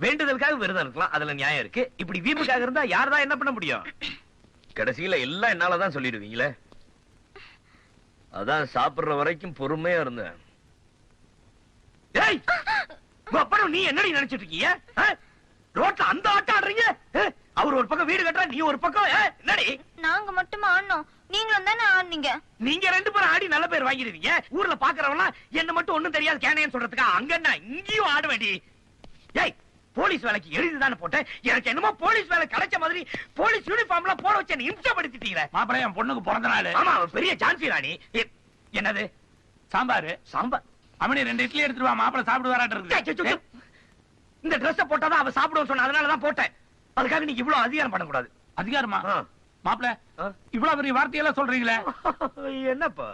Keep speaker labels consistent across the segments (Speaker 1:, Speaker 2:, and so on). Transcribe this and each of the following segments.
Speaker 1: வேண்டுதலுக்காக விரதம் இருக்கலாம், அதுல நியாயம் இருக்கு. இப்படி வீம்புக்காக இருந்தா யார்தான் என்ன பண்ண முடியும்? கடைசியில எல்லாம் என்னாலதான் சொல்லிடுவீங்களே. அதான் சாப்பிடுற வரைக்கும் பொறுமையா இருந்தேன். நீ என்னடி நினைச்சிட்டு இருக்கீங்க? ரோட்ல அந்த ஆட்டம் ஆடுறீங்க. அவர் ஒரு பக்கம் வீடு கட்டுறா, நீ ஒரு பக்கம். என்னடி
Speaker 2: நாங்க மட்டுமா ஆடணும்? நீங்களும் தானே ஆடுனீங்க.
Speaker 1: நீங்க 2 பேரும் ஆடி நல்ல பேர் வாங்கிடுவீங்க. ஊர்ல பாக்குறவங்க என்ன மட்டும் ஒண்ணும் தெரியாது கேனையன்னு சொல்றதுக்கா? அங்க என்ன இங்கேயும் ஆட வேண்டி? ஏய், போலீஸ் வேலைக்கு எழுதிதானே போட்டேன். எனக்கு என்னமோ போலீஸ் வேலை கிடைச்ச மாதிரி போலீஸ் யூனிஃபார்ம்ல போட வச்சு என்ன இம்சப்படுத்திட்டீங்களே.
Speaker 3: மாப்பிள்ளை, என் பொண்ணுக்கு பிறந்த நாள்.
Speaker 1: ஆமா, பெரிய ஜான்சி ராணி. என்னது
Speaker 3: சாம்பார்?
Speaker 1: சாம்பார்.
Speaker 3: அவனே 2 இட்லி எடுத்துட்டு வா, மாப்பிள்ளை சாப்பிட்டு வராட்டு இருக்கு.
Speaker 1: இந்த ட்ரெஸ் போட்டாதான் அவ சாப்பிடுவோம் சொன்ன, அதனாலதான் போட்டேன். அதுக்காக நீங்க இவ்வளவு அதிகாரம் பண்ணக்கூடாது.
Speaker 3: அதிகாரமா? மாப்பிள்ள, இவ்வளவு பெரிய வார்த்தையெல்லாம் சொல்றீங்களே.
Speaker 1: என்னப்பா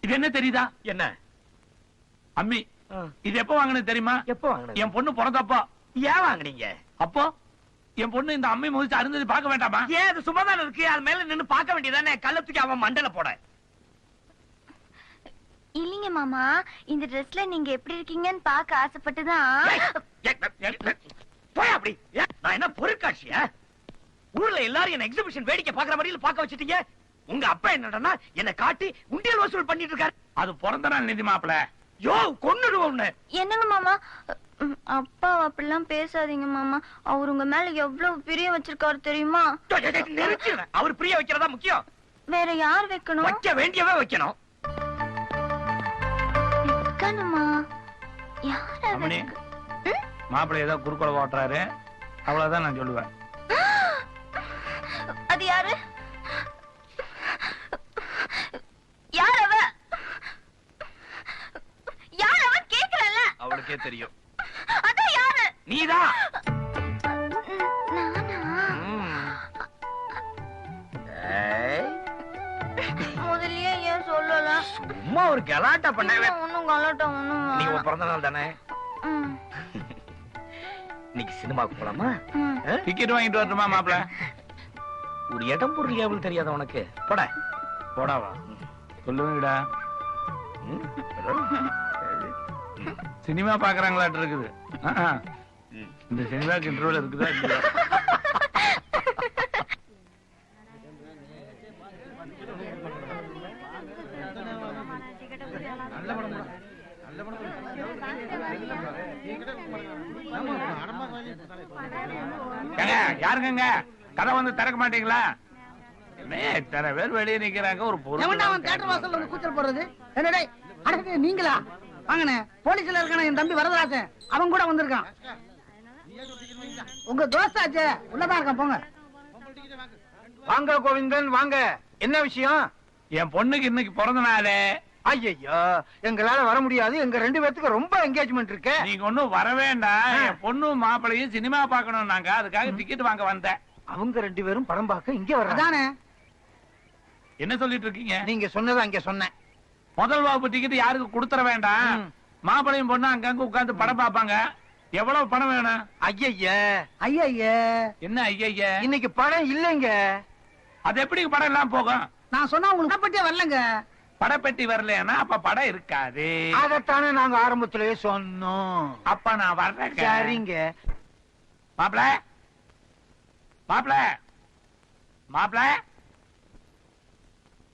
Speaker 3: இது? என்ன தெரியுதா?
Speaker 1: என்ன?
Speaker 3: அம்மி. இது எப்ப வாங்கினது தெரியுமா?
Speaker 1: எப்ப வாங்கினது?
Speaker 3: என் பொண்ணு பிறந்தப்போ.
Speaker 1: ஏன் வாங்கினீங்க?
Speaker 3: அப்போ என் பொண்ணு இந்த அம்மி முதிச்சு அருந்தது பார்க்க வேண்டாமா?
Speaker 1: ஏன் அது சும்மாதானே இருக்கு, அது மேல நின்னு பார்க்க வேண்டியதானே? கள்ளத்துக்கு அவன் மண்டல போட.
Speaker 2: இல்லீங்க மாமா, இந்த ட்ரெஸ்ல நீங்க எப்படி இருக்கீங்கன்னு பார்க்க ஆசைப்பட்டுதான்.
Speaker 1: போய் அப்படி. நான் என்ன பொருட்காட்சியா? ஊர்ல எல்லாரும் என்ன எக்ஸிபிஷன் வேடிக்கை பாக்குற மாதிரி பார்க்க வச்சிட்டீங்க. உங்க அப்பா என்னடா என்ன காட்டி உண்டியல் வசூல் பண்ணிட்டு இருக்காரு.
Speaker 3: அது பிறந்த நாள் நிதி மாப்பிள்ள.
Speaker 1: யோ, கொன்னுடுவோம்.
Speaker 2: என்னங்க மாமா, அப்பா அப்படிலாம் பேசாதீங்க மாமா. அவர் உங்க மேல எவ்வளவு பிரியம் வச்சிருக்காரு தெரியுமா?
Speaker 1: அவர் பிரிய வைக்கிறதா முக்கியம்.
Speaker 2: வேற யார் வைக்கணும்?
Speaker 1: வைக்க வேண்டியவே வைக்கணும்.
Speaker 3: மாப்பிள்ளை ஏதோ குறுக்கோள ஓட்டுறாரு, அவ்வளவுதான் நான் சொல்லுவேன்.
Speaker 2: அது யாரு? யார் அவ? யார் அவ கேக்குறல?
Speaker 1: அவளுக்கே தெரியும்.
Speaker 2: அதான் யாரு?
Speaker 1: நீதான்.
Speaker 2: முதல்லயே ஏன் சொல்லல?
Speaker 1: சும்மா ஒரு கலாட்டா பண்ணவே.
Speaker 2: ஒண்ணும் கலாட்டா ஒண்ணும்.
Speaker 1: நீ ஒரு பிறந்த நாள் தானே? இன்னைக்கு சினிமாவுக்கு போலாமா?
Speaker 3: டிக்கெட் வாங்கிட்டு வரட்டுமா மாப்பிள்ள?
Speaker 1: ஒரு இடம் பொருள் எவ்வளவு தெரியாத உனக்கு? போட
Speaker 3: போடாவா? சொல்லுங்கடா. சினிமா பாக்குறாங்களாட்டு இருக்குது. இந்த சினிமாக்கு இன்டர்வல் இருக்குதா? யாருங்க கதை வந்து திறக்க மாட்டீங்களா? இத்தனை பேர் வெளியே நிக்கிறாங்க. ஒரு
Speaker 4: கூச்சல் போடுறது நீங்களா? வாங்கண்ணே, போலீஸ்ல இருக்கான என் தம்பி வரதராசன், அவன் கூட வந்திருக்கான். உங்க தோஸ்தாச்சே, உள்ளதான் இருக்கான். போங்க.
Speaker 1: வாங்க கோவிந்தன், வாங்க. என்ன விஷயம்?
Speaker 3: என் பொண்ணுக்கு இன்னைக்கு பிறந்த நாளே.
Speaker 1: ஐயோ, எங்களால வர முடியாது. எங்க 2 பேத்துக்கு ரொம்ப என்கேஜ்மெண்ட் இருக்கு.
Speaker 3: நீங்க ஒண்ணும் வர வேண்டாம். என் பொண்ணு மாப்பிளையும் சினிமா பாக்கணும். நாங்க அதுக்காக டிக்கெட் வாங்க வந்தேன்.
Speaker 1: அவங்க 2 பேரும் படம் பார்க்க இங்க வர்றாங்க.
Speaker 3: என்ன சொல்லிட்டு இருக்கீங்க?
Speaker 1: நீங்க சொன்னதை அங்க சொன்னேன்.
Speaker 3: முதல் வகுப்பு டிக்கெட் யாருக்கு கொடுத்துற வேண்டாம். மாப்பிளையும் பொண்ணு அங்கங்க உட்கார்ந்து படம் பாப்பாங்க. எவ்வளவு பணம் வேணும்?
Speaker 4: ஐயா
Speaker 3: என்ன ஐயா?
Speaker 1: இன்னைக்கு படம் இல்லைங்க.
Speaker 3: அது எப்படி படம் எல்லாம் போகும்?
Speaker 4: நான் சொன்னா உங்களுக்கு பட்டியே வரலங்க.
Speaker 3: படப்பெட்டி வரலன்னா அப்ப படம் இருக்காது.
Speaker 1: அதத்தானே நாங்க ஆரம்பத்திலேயே சொன்னோம்.
Speaker 3: அப்ப நான் வர்றேன்.
Speaker 1: சரிங்க.
Speaker 3: மாப்பிள மாப்பிள மாப்பிள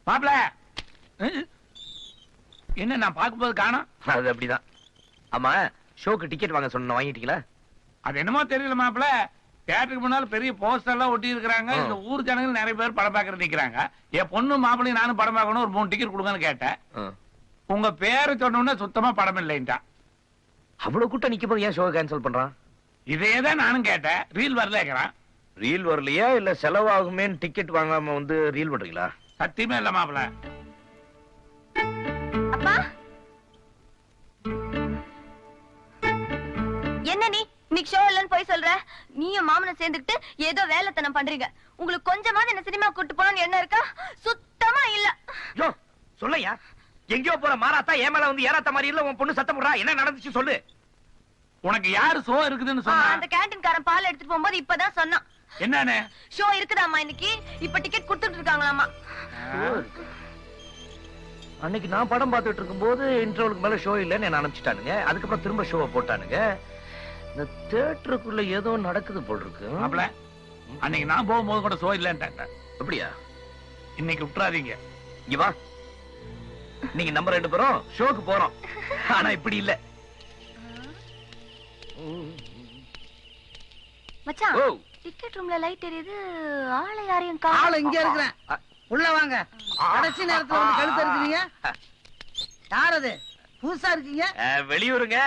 Speaker 3: மாப்பிள, என்ன நான் பார்க்கும்போது காணோம்?
Speaker 1: அது அப்படிதான். ஆமா, ஷோக்கு டிக்கெட் வாங்க சொன்ன, வாங்கிட்டீங்களா?
Speaker 3: அது என்னமோ தெரியல மாப்பிள. தியேட்டருக்கு முன்னால பெரிய போஸ்டர் எல்லாம் ஒட்டி இருக்காங்க. இந்த ஊர் ஜனங்கள் நிறைய பேர் படம் பார்க்கறது நிக்கிறாங்க. என் பொண்ணு மாப்பிளையும் நானும் படம் பார்க்கணும், ஒரு 3 டிக்கெட் கொடுங்கன்னு கேட்டேன். உங்க பேரை சொன்ன உடனே சுத்தமா படம் இல்லைன்ட்டா.
Speaker 1: அவ்வளவு கூட்டம் நிக்கும் போது ஏன் ஷோ கேன்சல் பண்றான்?
Speaker 3: இதேதான் நானும் கேட்டேன். ரீல் வரலங்கிறான்.
Speaker 1: ரீல் வரலையா இல்ல செலவாகுமே டிக்கெட் வாங்காம வந்து ரீல் பண்றீங்களா?
Speaker 3: சத்தியமே இல்ல மாப்பிள.
Speaker 2: அப்பா, என்ன நீ இன்னைக்கு ஷோ இல்லன்னு போய் சொல்ற? நீயும் மாமனும் சேர்ந்துக்கிட்டு ஏதோ வேலைத்தனம் பண்றீங்க. உங்களுக்கு கொஞ்சமாவது என்ன சினிமா கூட்டு போனோம்னு என்ன இருக்கா? சுத்தமா இல்ல.
Speaker 1: யோ, சொல்லையா. எங்கேயோ போற மாறாத்தா என் மேல வந்து ஏறாத்த மாதிரி இல்ல உன் பொண்ணு சத்தம் போடுறா. என்ன நடந்துச்சு சொல்லு.
Speaker 3: உனக்கு யாரு ஷோ இருக்குதுன்னு சொன்னா?
Speaker 2: அந்த கேண்டீன்காரன் பால் எடுத்துட்டு போகும்போது இப்பதான் சொன்னான்.
Speaker 3: என்னன்னு?
Speaker 2: ஷோ இருக்குதாமா இன்னைக்கு, இப்ப டிக்கெட் கொடுத்துட்டு இருக்காங்களாமா.
Speaker 1: அன்னைக்கு நான் படம் பார்த்துட்டு இருக்கும்போது இன்டர்வலுக்கு மேல ஷோ இல்லன்னு என்ன அனுப்பிச்சிட்டானுங்க. அதுக்கப்புறம் திரும்ப ஷோவை போட்டானுங்க. இந்த தியேட்டருக்குள்ள ஏதோ நடக்குது போல் இருக்கு.
Speaker 3: மாப்ள, அன்னைக்கு நான் போகும்போது கூட ஷோ இல்லன்ட்டாங்க.
Speaker 1: அப்படியா?
Speaker 3: இன்னைக்கு விட்டுறாதீங்க.
Speaker 1: இங்க வா, நீங்க நம்ம 2 பேரும் ஷோக்கு போறோம். ஆனா இப்படி இல்ல.
Speaker 2: மச்சான்,
Speaker 1: ஓ,
Speaker 2: டிக்கெட் ரூம்ல லைட் எரியுது. ஆளை யாரையும்
Speaker 4: ஆளு
Speaker 2: காணோம்.
Speaker 4: இங்க இருக்கிறேன். உள்ள வாங்க. கடைசி நேரத்துல வந்து கழுத்து இருக்கிறீங்க. யார் அது? புதுசா இருக்கீங்க.
Speaker 1: வெளியூருங்க.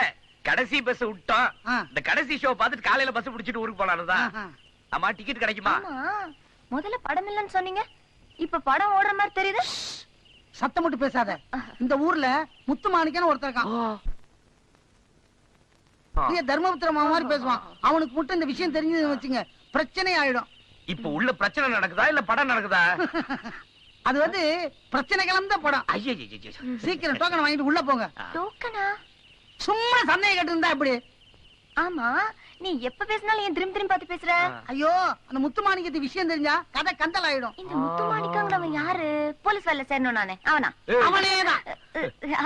Speaker 1: கடைசி பஸ் விட்டோம்.
Speaker 4: ஆ.
Speaker 1: இந்த கடைசி ஷோ பார்த்துட்டு காலையில பஸ் பிடிச்சிட்டு ஊருக்கு போலாம்தான்.
Speaker 4: ஆஹா.
Speaker 1: ஆமா, டிக்கெட் கிடைக்குமா?
Speaker 2: ஆமா, முதல்ல படம் இல்லன்னு சொன்னீங்க, இப்ப படம் ஓடுற மாதிரி தெரியுது.
Speaker 4: சத்தம் மட்டும் பேசாத. இந்த ஊர்ல முத்துமாணிக்கன்னு ஒருத்தர் இருக்கான். தர்மபுத்திர மாமா மாதிரி பேசுவான். அவனுக்கு மட்டும் இந்த விஷயம் தெரிஞ்சு வச்சுங்க, பிரச்சனை ஆயிடும்.
Speaker 1: இப்ப உள்ள பிரச்சனை நடக்குதா இல்ல படம் நடக்குதா?
Speaker 4: அது வந்து பிரச்சனை கலந்த படம்.
Speaker 1: ஐயோ,
Speaker 4: சீக்கிரம் டோக்கன் வாங்கிட்டு உள்ள போங்க.
Speaker 2: டோக்கனா?
Speaker 4: சும்மா சந்தேகம் கேட்டு இருந்தா இப்படி.
Speaker 2: ஆமா, நீ எப்ப பேசினாலும் ஏன் திரும்பி திரும்பி பார்த்து பேசுற?
Speaker 4: ஐயோ, அந்த முத்துமாணிக்கத்து விஷயம் தெரிஞ்சா கதை கந்தல் ஆயிடும்.
Speaker 2: இந்த முத்துமாணிக்கங்கிறவன் யாரு? போலீஸ் வேலை சேரணும் நானே. அவனா?
Speaker 4: அவனேதான்.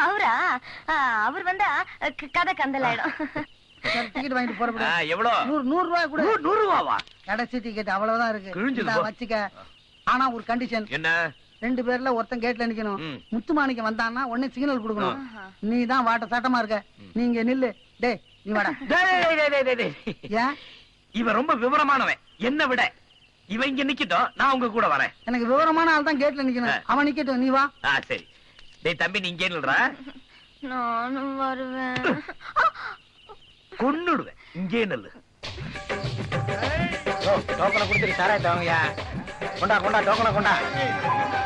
Speaker 2: அவரா? அவர் வந்தா கதை கந்தல் ஆயிடும்.
Speaker 4: டிக்கெட் வாங்கிட்டு போறப்ப
Speaker 1: எவ்வளவு?
Speaker 4: 100 ரூபாய் கூட.
Speaker 1: 100 ரூபாவா?
Speaker 4: கடைசி டிக்கெட் அவ்வளவுதான் இருக்கு. இந்தா வச்சுக்க. ஆனா ஒரு கண்டிஷன்.
Speaker 1: என்ன?
Speaker 4: 2 பேர்ல ஒருத்தன் கேட்ல நிக்கணும். முத்துமாணிக்கம் வந்தான்னா உடனே சிக்னல் கொடுக்கணும். நீ தான் வாட்ட சாட்டமா இருக்க, நீங்க நில்லு. டேய் நீ வாடா. ஏன்?
Speaker 1: இவன் ரொம்ப விவரமானவன் என்ன விட. இவன் இங்க நிக்கட்டும், நான் உங்க கூட வரேன்.
Speaker 4: எனக்கு விவரமான ஆள் தான் கேட்ல நிக்கணும். அவன் நிக்கட்டும், நீ வா.
Speaker 1: சரி. டேய் தம்பி, நீ இங்கே நில்றா.
Speaker 2: நானும் வருவேன்.
Speaker 1: கொன்னுடுவேன். இங்கே நில்லு.
Speaker 5: டோக்கனை கொடுத்துட்டு சாராயத்தை வாங்கயா. கொண்டா கொண்டா டோக்கனை கொண்டா.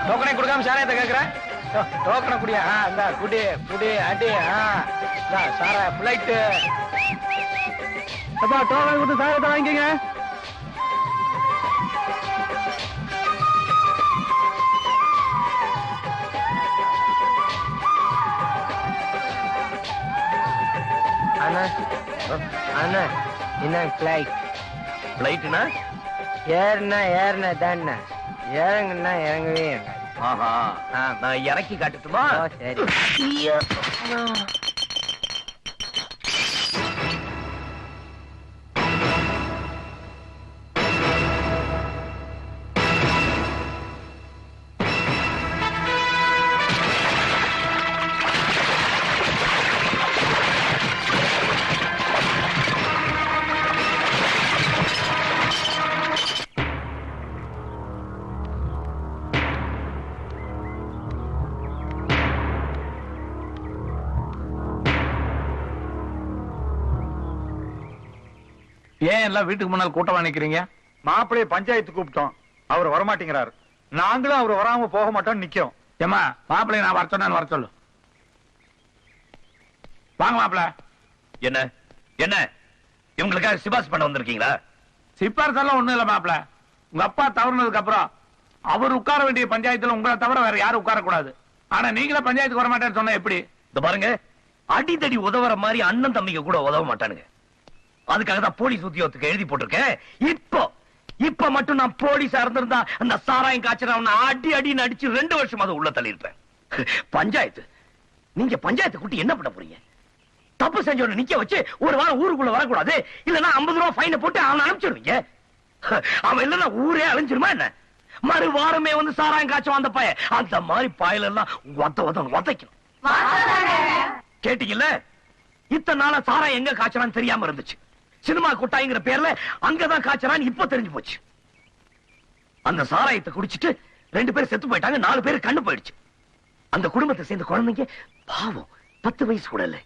Speaker 5: டோக்கனை கொடுக்காம சாராயத்தை கேக்குற? டோக்கனை குடியா? இந்த குடி குடி அடி. சாராய பிளைட்டு. டோக்கனை கொடுத்து சாராயத்தை வாங்கிக்கங்க. அண்ணா அண்ணா என்ன பிளைட்?
Speaker 1: பிளைட்னா
Speaker 5: ஏறினா தானே, இறங்குனா இறங்கவே இறங்காது.
Speaker 1: ஆஹா, நான் இறக்கி காட்டுட்டுமா?
Speaker 5: சரி.
Speaker 3: ஏன் எல்லாம் வீட்டுக்கு முன்னால் கூட்டமா நிக்கிறீங்க?
Speaker 6: மாப்பிள்ளைய பஞ்சாயத்து கூப்பிட்டோம், அவர் வரமாட்டேங்கிறாரு. நாங்களும் அவர் வராம போக மாட்டோம் நிக்கிறோம்.
Speaker 3: ஏமா, மாப்பிள்ளைய நான் வர சொன்னேன்னு வர சொல்லு. வாங்க மாப்பிள்ள.
Speaker 1: என்ன என்ன இவங்களுக்காக சிபாஸ் பண்ண வந்திருக்கீங்களா?
Speaker 3: சிப்பாரசு எல்லாம் ஒண்ணும் இல்ல மாப்பிள்ள. உங்க அப்பா தவறுனதுக்கு அப்புறம் அவர் உட்கார வேண்டிய பஞ்சாயத்துல உங்களை தவிர வேற யாரும் உட்கார கூடாது. ஆனா நீங்களே பஞ்சாயத்துக்கு வர மாட்டேன்னு சொன்னா எப்படி?
Speaker 1: இந்த பாருங்க, அடிதடி உதவுற மாதிரி அண்ணன் தம்பிங்க கூட உதவ மாட்டானுங்க. அதுக்காக தான் போலீஸ் உத்தியோகத்துக்கு எழுதி போட்டிருக்கேன். இப்ப மட்டும் நான் போலீஸா இருந்திருந்தா அந்த சாராயம் காய்ச்சறவன அடி அடின்னு அடிச்சு 2 வருஷம் உள்ள தள்ளியிருப்பேன். பஞ்சாயத்து, நீங்க பஞ்சாயத்து கூட்டி என்ன பண்ண போறீங்க? தப்பு செஞ்சவன நிக்க வச்சு ஒரு வாரம் ஊருக்குள்ள வரக்கூடாது, இல்லன்னா 50 ரூபாய் ஃபைனை போட்டு அவனை அனுப்பிச்சிருவீங்க. அவன் இல்லன்னா ஊரே அழிஞ்சிருமா என்ன? மறு வாரமே வந்து சாராயம் காய்ச்சும் அந்த பாய. அந்த மாதிரி பாயில எல்லாம் உதைக்கணும். கேட்டீங்கல்ல? இத்தனை நாளா சாராயம் எங்க காய்ச்சறான்னு தெரியாம இருந்துச்சு. சினிமா கொட்டாய்ங்கிற பேர்ல அங்கதான் காய்ச்சறான்னு இப்ப தெரிஞ்சு போச்சு. அந்த சாராயத்தை குடிச்சிட்டு 2 பேர் செத்து போயிட்டாங்க, 4 பேர் கண்ணு போயிடுச்சு. அந்த குடும்பத்தை சேர்ந்த குழந்தைங்க பாவம் 10 வயசு கூட இல்ல,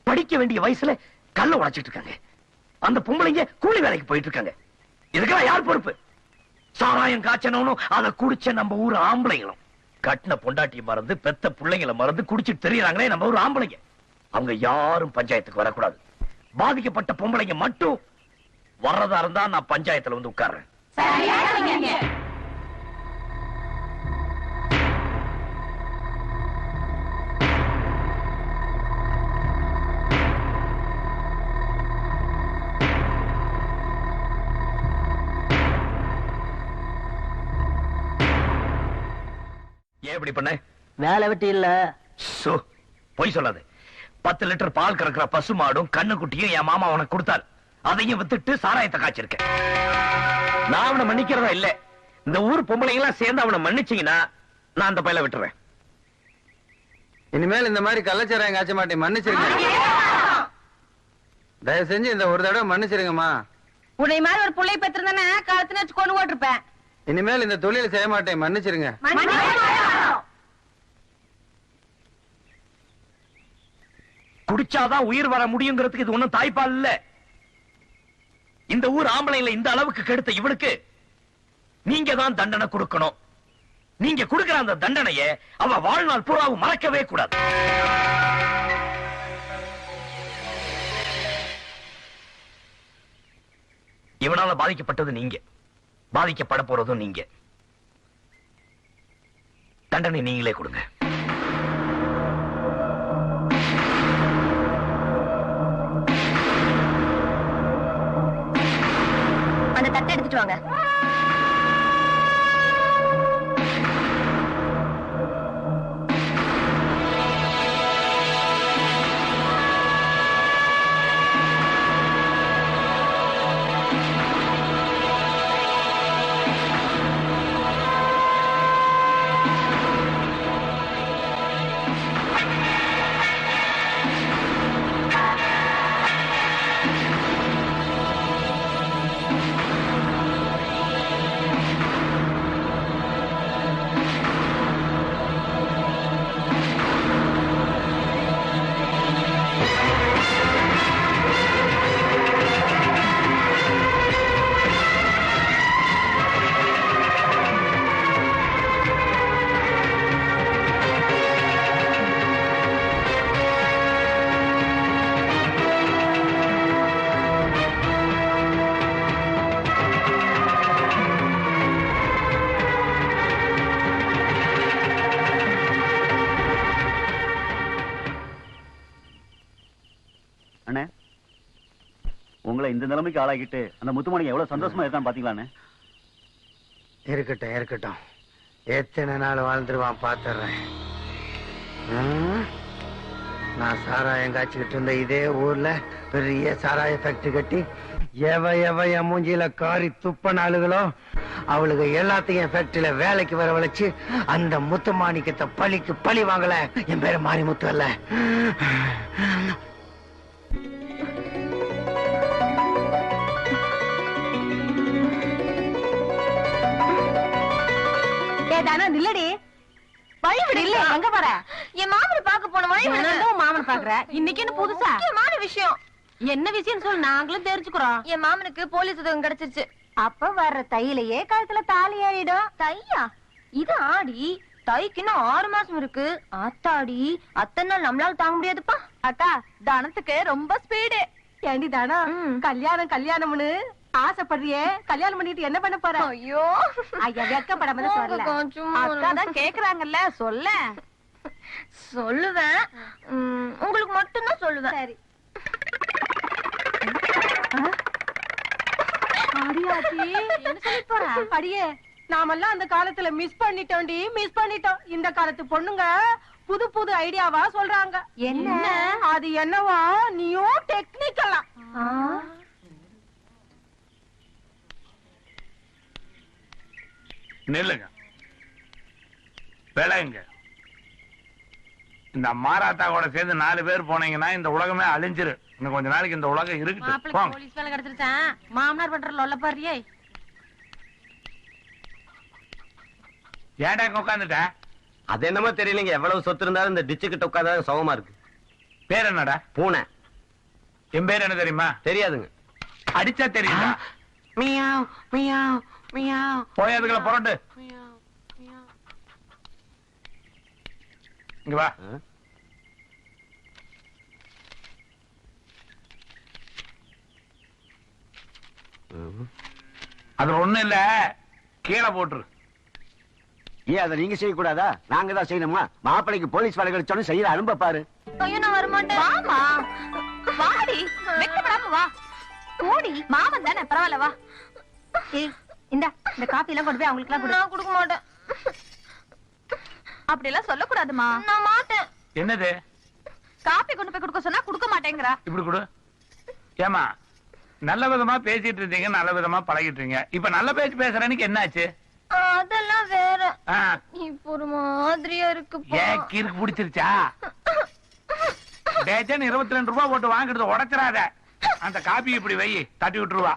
Speaker 1: படிக்க வேண்டிய வயசுல கல்ல உடைச்சிட்டு இருக்காங்க. அந்த பொம்பளைங்க கூலி வேலைக்கு போயிட்டு இருக்காங்க. இதுக்கெல்லாம் யார் பொறுப்பு? சாராயம் காய்ச்சனும் அதை குடிச்ச நம்ம ஊர் ஆம்பளைங்களும். கட்டின பொண்டாட்டியை மறந்து பெத்த பிள்ளைங்களை மறந்து குடிச்சிட்டு தெரியறாங்களே நம்ம ஊர் ஆம்பளைங்க. அவங்க யாரும் பஞ்சாயத்துக்கு வரக்கூடாது. பாதிக்கப்பட்ட பொம்பளைங்க மட்டும் வர்றதா இருந்தா நான் பஞ்சாயத்துல வந்து உட்கார்றேன். இப்படி பண்ண?
Speaker 5: வேலை வெட்டி இல்ல.
Speaker 1: சோ, பொய் சொல்லாத. 10 லிட்டர் பால் கறக்கிற பசு மாடும் கண்ணு குட்டியும் என் மாமா உனக்கு கொடுத்தாரு. அதையும் வித்துட்டு சாராயத்தை காய்ச்சிருக்கேன். நான் அவனை மன்னிக்கிறதா இல்ல. இந்த ஊர் பொம்பளைங்க எல்லாம் சேர்ந்து அவனை மன்னிச்சீங்கன்னா நான் அந்த பையல விட்டுறேன்.
Speaker 7: இனிமேல் இந்த மாதிரி கள்ளச்சாராயம் காய்ச்ச மாட்டேன், மன்னிச்சிருங்க. தயவு செஞ்சு இந்த ஒரு தடவை மன்னிச்சிருங்கம்மா.
Speaker 8: உன்னை மாதிரி ஒரு புள்ளை பெற்றிருந்தானே காலத்துல வச்சு கொண்டு போட்டிருப்பேன்.
Speaker 7: இனிமேல் இந்த தொழில் செய்ய மாட்டேன், மன்னிச்சிருங்க.
Speaker 1: குடிச்சாதான் உயிர் வர முடியுங்கிறதுக்கு இது ஒண்ணும் தாய்ப்பால் இல்ல. இந்த ஊர் ஆம்பளைல இந்த அளவுக்கு கெடுத்த இவனுக்கு நீங்க தான் தண்டனை கொடுக்கணும். நீங்க கொடுக்கிற அந்த தண்டனையை அவ வாழ்நாள் பூராவும் மறக்கவே கூடாது. இவனால பாதிக்கப்பட்டது நீங்க, பாதிக்கப்பட போறதும் நீங்க. தண்டனை நீங்களே கொடுங்க.
Speaker 2: அந்த தட்டை எடுத்துட்டு வாங்க.
Speaker 9: உங்களை இந்த நிலைமைக்கு ஆளாகிட்டு அந்த முத்துமணிக்கு எவ்வளவு சந்தோஷமா இருக்கான்னு பாத்தீங்களான்னு?
Speaker 5: இருக்கட்டும் இருக்கட்டும், எத்தனை நாள் வாழ்ந்துருவான் பாத்துறேன். நான் சாராயம் காய்ச்சிக்கிட்டு இருந்த இதே ஊர்ல பெரிய சாராய ஃபேக்டரி கட்டி எவ என் மூஞ்சியில காரி துப்ப நாளுகளோ அவளுக்கு எல்லாத்தையும் ஃபேக்டரியில வேலைக்கு வரவழைச்சு அந்த முத்துமாணிக்கத்தை பழிக்கு பழி வாங்கல. என் பேரு மாரிமுத்து அல்ல.
Speaker 8: இல்லடி வழி விடு. இல்ல எங்க போற?
Speaker 2: என் மாமனை பார்க்க போன வழி விடு.
Speaker 8: மாமன் பாக்குற இன்னைக்கு என்ன புதுசா
Speaker 2: முக்கியமான விஷயம்.
Speaker 8: என்ன விஷயம் சொல்லு, நாங்களும் தெரிஞ்சுக்கிறோம்.
Speaker 2: என் மாமனுக்கு போலீஸ் உதவி கிடைச்சிருச்சு.
Speaker 8: அப்ப வர்ற தையிலேயே கழுத்துல தாலி ஏறிடும்.
Speaker 2: தையா? இது ஆடி. தைக்கு இன்னும் 6 மாசம் இருக்கு. ஆத்தாடி, அத்தனை நாள் நம்மளால தாங்க முடியாதுப்பா.
Speaker 8: அக்கா தனத்துக்கு ரொம்ப ஸ்பீடு. ஏண்டி தானம், கல்யாணம் கல்யாணம்னு ஆசைப்படுறியே, கல்யாணம் பண்ணிட்டு என்ன பண்ண போற?
Speaker 2: ஐயோ
Speaker 8: ஐயா வெக்கப்படாம சொல்ல. அக்கா தான் கேக்குறாங்கல்ல, சொல்ல.
Speaker 2: சொல்லுவேன், உங்களுக்கு மட்டும்தான் சொல்லுவேன்.
Speaker 8: சரி. அடியாச்சி என்ன சொல்லி போற? அடியே, நாமெல்லாம் அந்த காலத்துல மிஸ் பண்ணிட்டோம்டி, மிஸ் பண்ணிட்டோம். இந்த காலத்து பொண்ணுங்க புது புது ஐடியாவா சொல்றாங்க. என்ன அது? என்னவா நீயும் டெக்னிக்கலா?
Speaker 3: நில்லுங்க, விளையுங்க. இந்த மாராத்தா கூட சேர்ந்து 4 பேர் போனீங்கன்னா இந்த உலகமே அழிஞ்சிரு. இன்னும் கொஞ்ச நாளைக்கு இந்த உலகம் இருக்கு.
Speaker 8: போலீஸ் வேலை கிடைச்சிருச்சான். மாமனார் பண்ற லொல்ல பாரியே.
Speaker 3: ஏன்டா உட்காந்துட்ட?
Speaker 5: அது என்னமோ தெரியலங்க, எவ்வளவு சொத்து இருந்தாலும் இந்த டிச்சு கிட்ட உட்கார்ந்தா சௌகமா இருக்கு.
Speaker 3: பேர் என்னடா?
Speaker 5: பூனை.
Speaker 3: என் பேர் என்ன தெரியுமா?
Speaker 5: தெரியாதுங்க.
Speaker 3: அடிச்சா தெரியுதா?
Speaker 5: Meow meow meow.
Speaker 3: போய் அதுக்குள்ள புரண்டு. இங்க வா. அது ஒண்ணு இல்ல, கீழே போட்டுரு.
Speaker 9: ஏன் அதை நீங்க செய்யக்கூடாதா? நாங்க தான் செய்யணுமா? மாப்பிளைக்கு போலீஸ் வேலை கிடைச்சோன்னு செய்யற அனுப்ப பாரு.
Speaker 2: ஐயோ நான் வரமாட்டேன்.
Speaker 8: வாமா, வாடி, வெக்கப்படாம வா. ஓடி, மாமன் தானே, பரவாயில்ல வா. இந்த காபி எல்லாம் கொண்டு போய் அவங்களுக்கு எல்லாம்
Speaker 2: நான் கொடுக்க மாட்டேன். அப்படி எல்லாம் சொல்லக்கூடாதுமா. நான் மாட்டேன்.
Speaker 3: என்னது?
Speaker 2: காப்பி கொண்டு போய் கொடுக்க சொன்னா கொடுக்க மாட்டேங்கிறா.
Speaker 3: இப்படி கொடு. ஏமா, நல்ல விதமா பேசிட்டு இருந்தீங்க, நல்ல விதமா பழகிட்டு இருக்கீங்க. இப்ப நல்ல பேச்சு பேசுறேன்னு என்னாச்சு?
Speaker 2: அதெல்லாம் வேற. இப்ப ஒரு மாதிரியா இருக்கு.
Speaker 3: ஏன் கீருக்கு பிடிச்சிருச்சா? டேஜன் 22 ரூபாய் போட்டு வாங்கிட்டு உடைச்சிடாத. அந்த காப்பி இப்படி வை, தட்டி விட்டுருவா.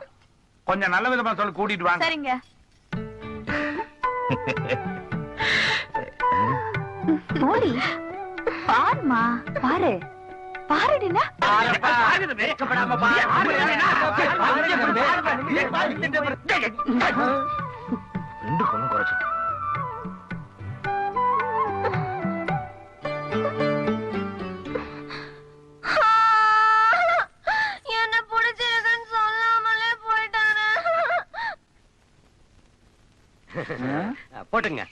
Speaker 3: கொஞ்சம் நல்ல விதமா சொல்லி கூட்டிட்டு வாங்க.
Speaker 2: சரிங்க. போடி பாருமா, பாரு பாருடினா.
Speaker 1: ரெண்டு பொண்ணு குறைச்சு
Speaker 2: என்ன பிடிச்சிருக்குன்னு சொல்லாமலே போயிட்டாரு.
Speaker 9: போட்டுங்க.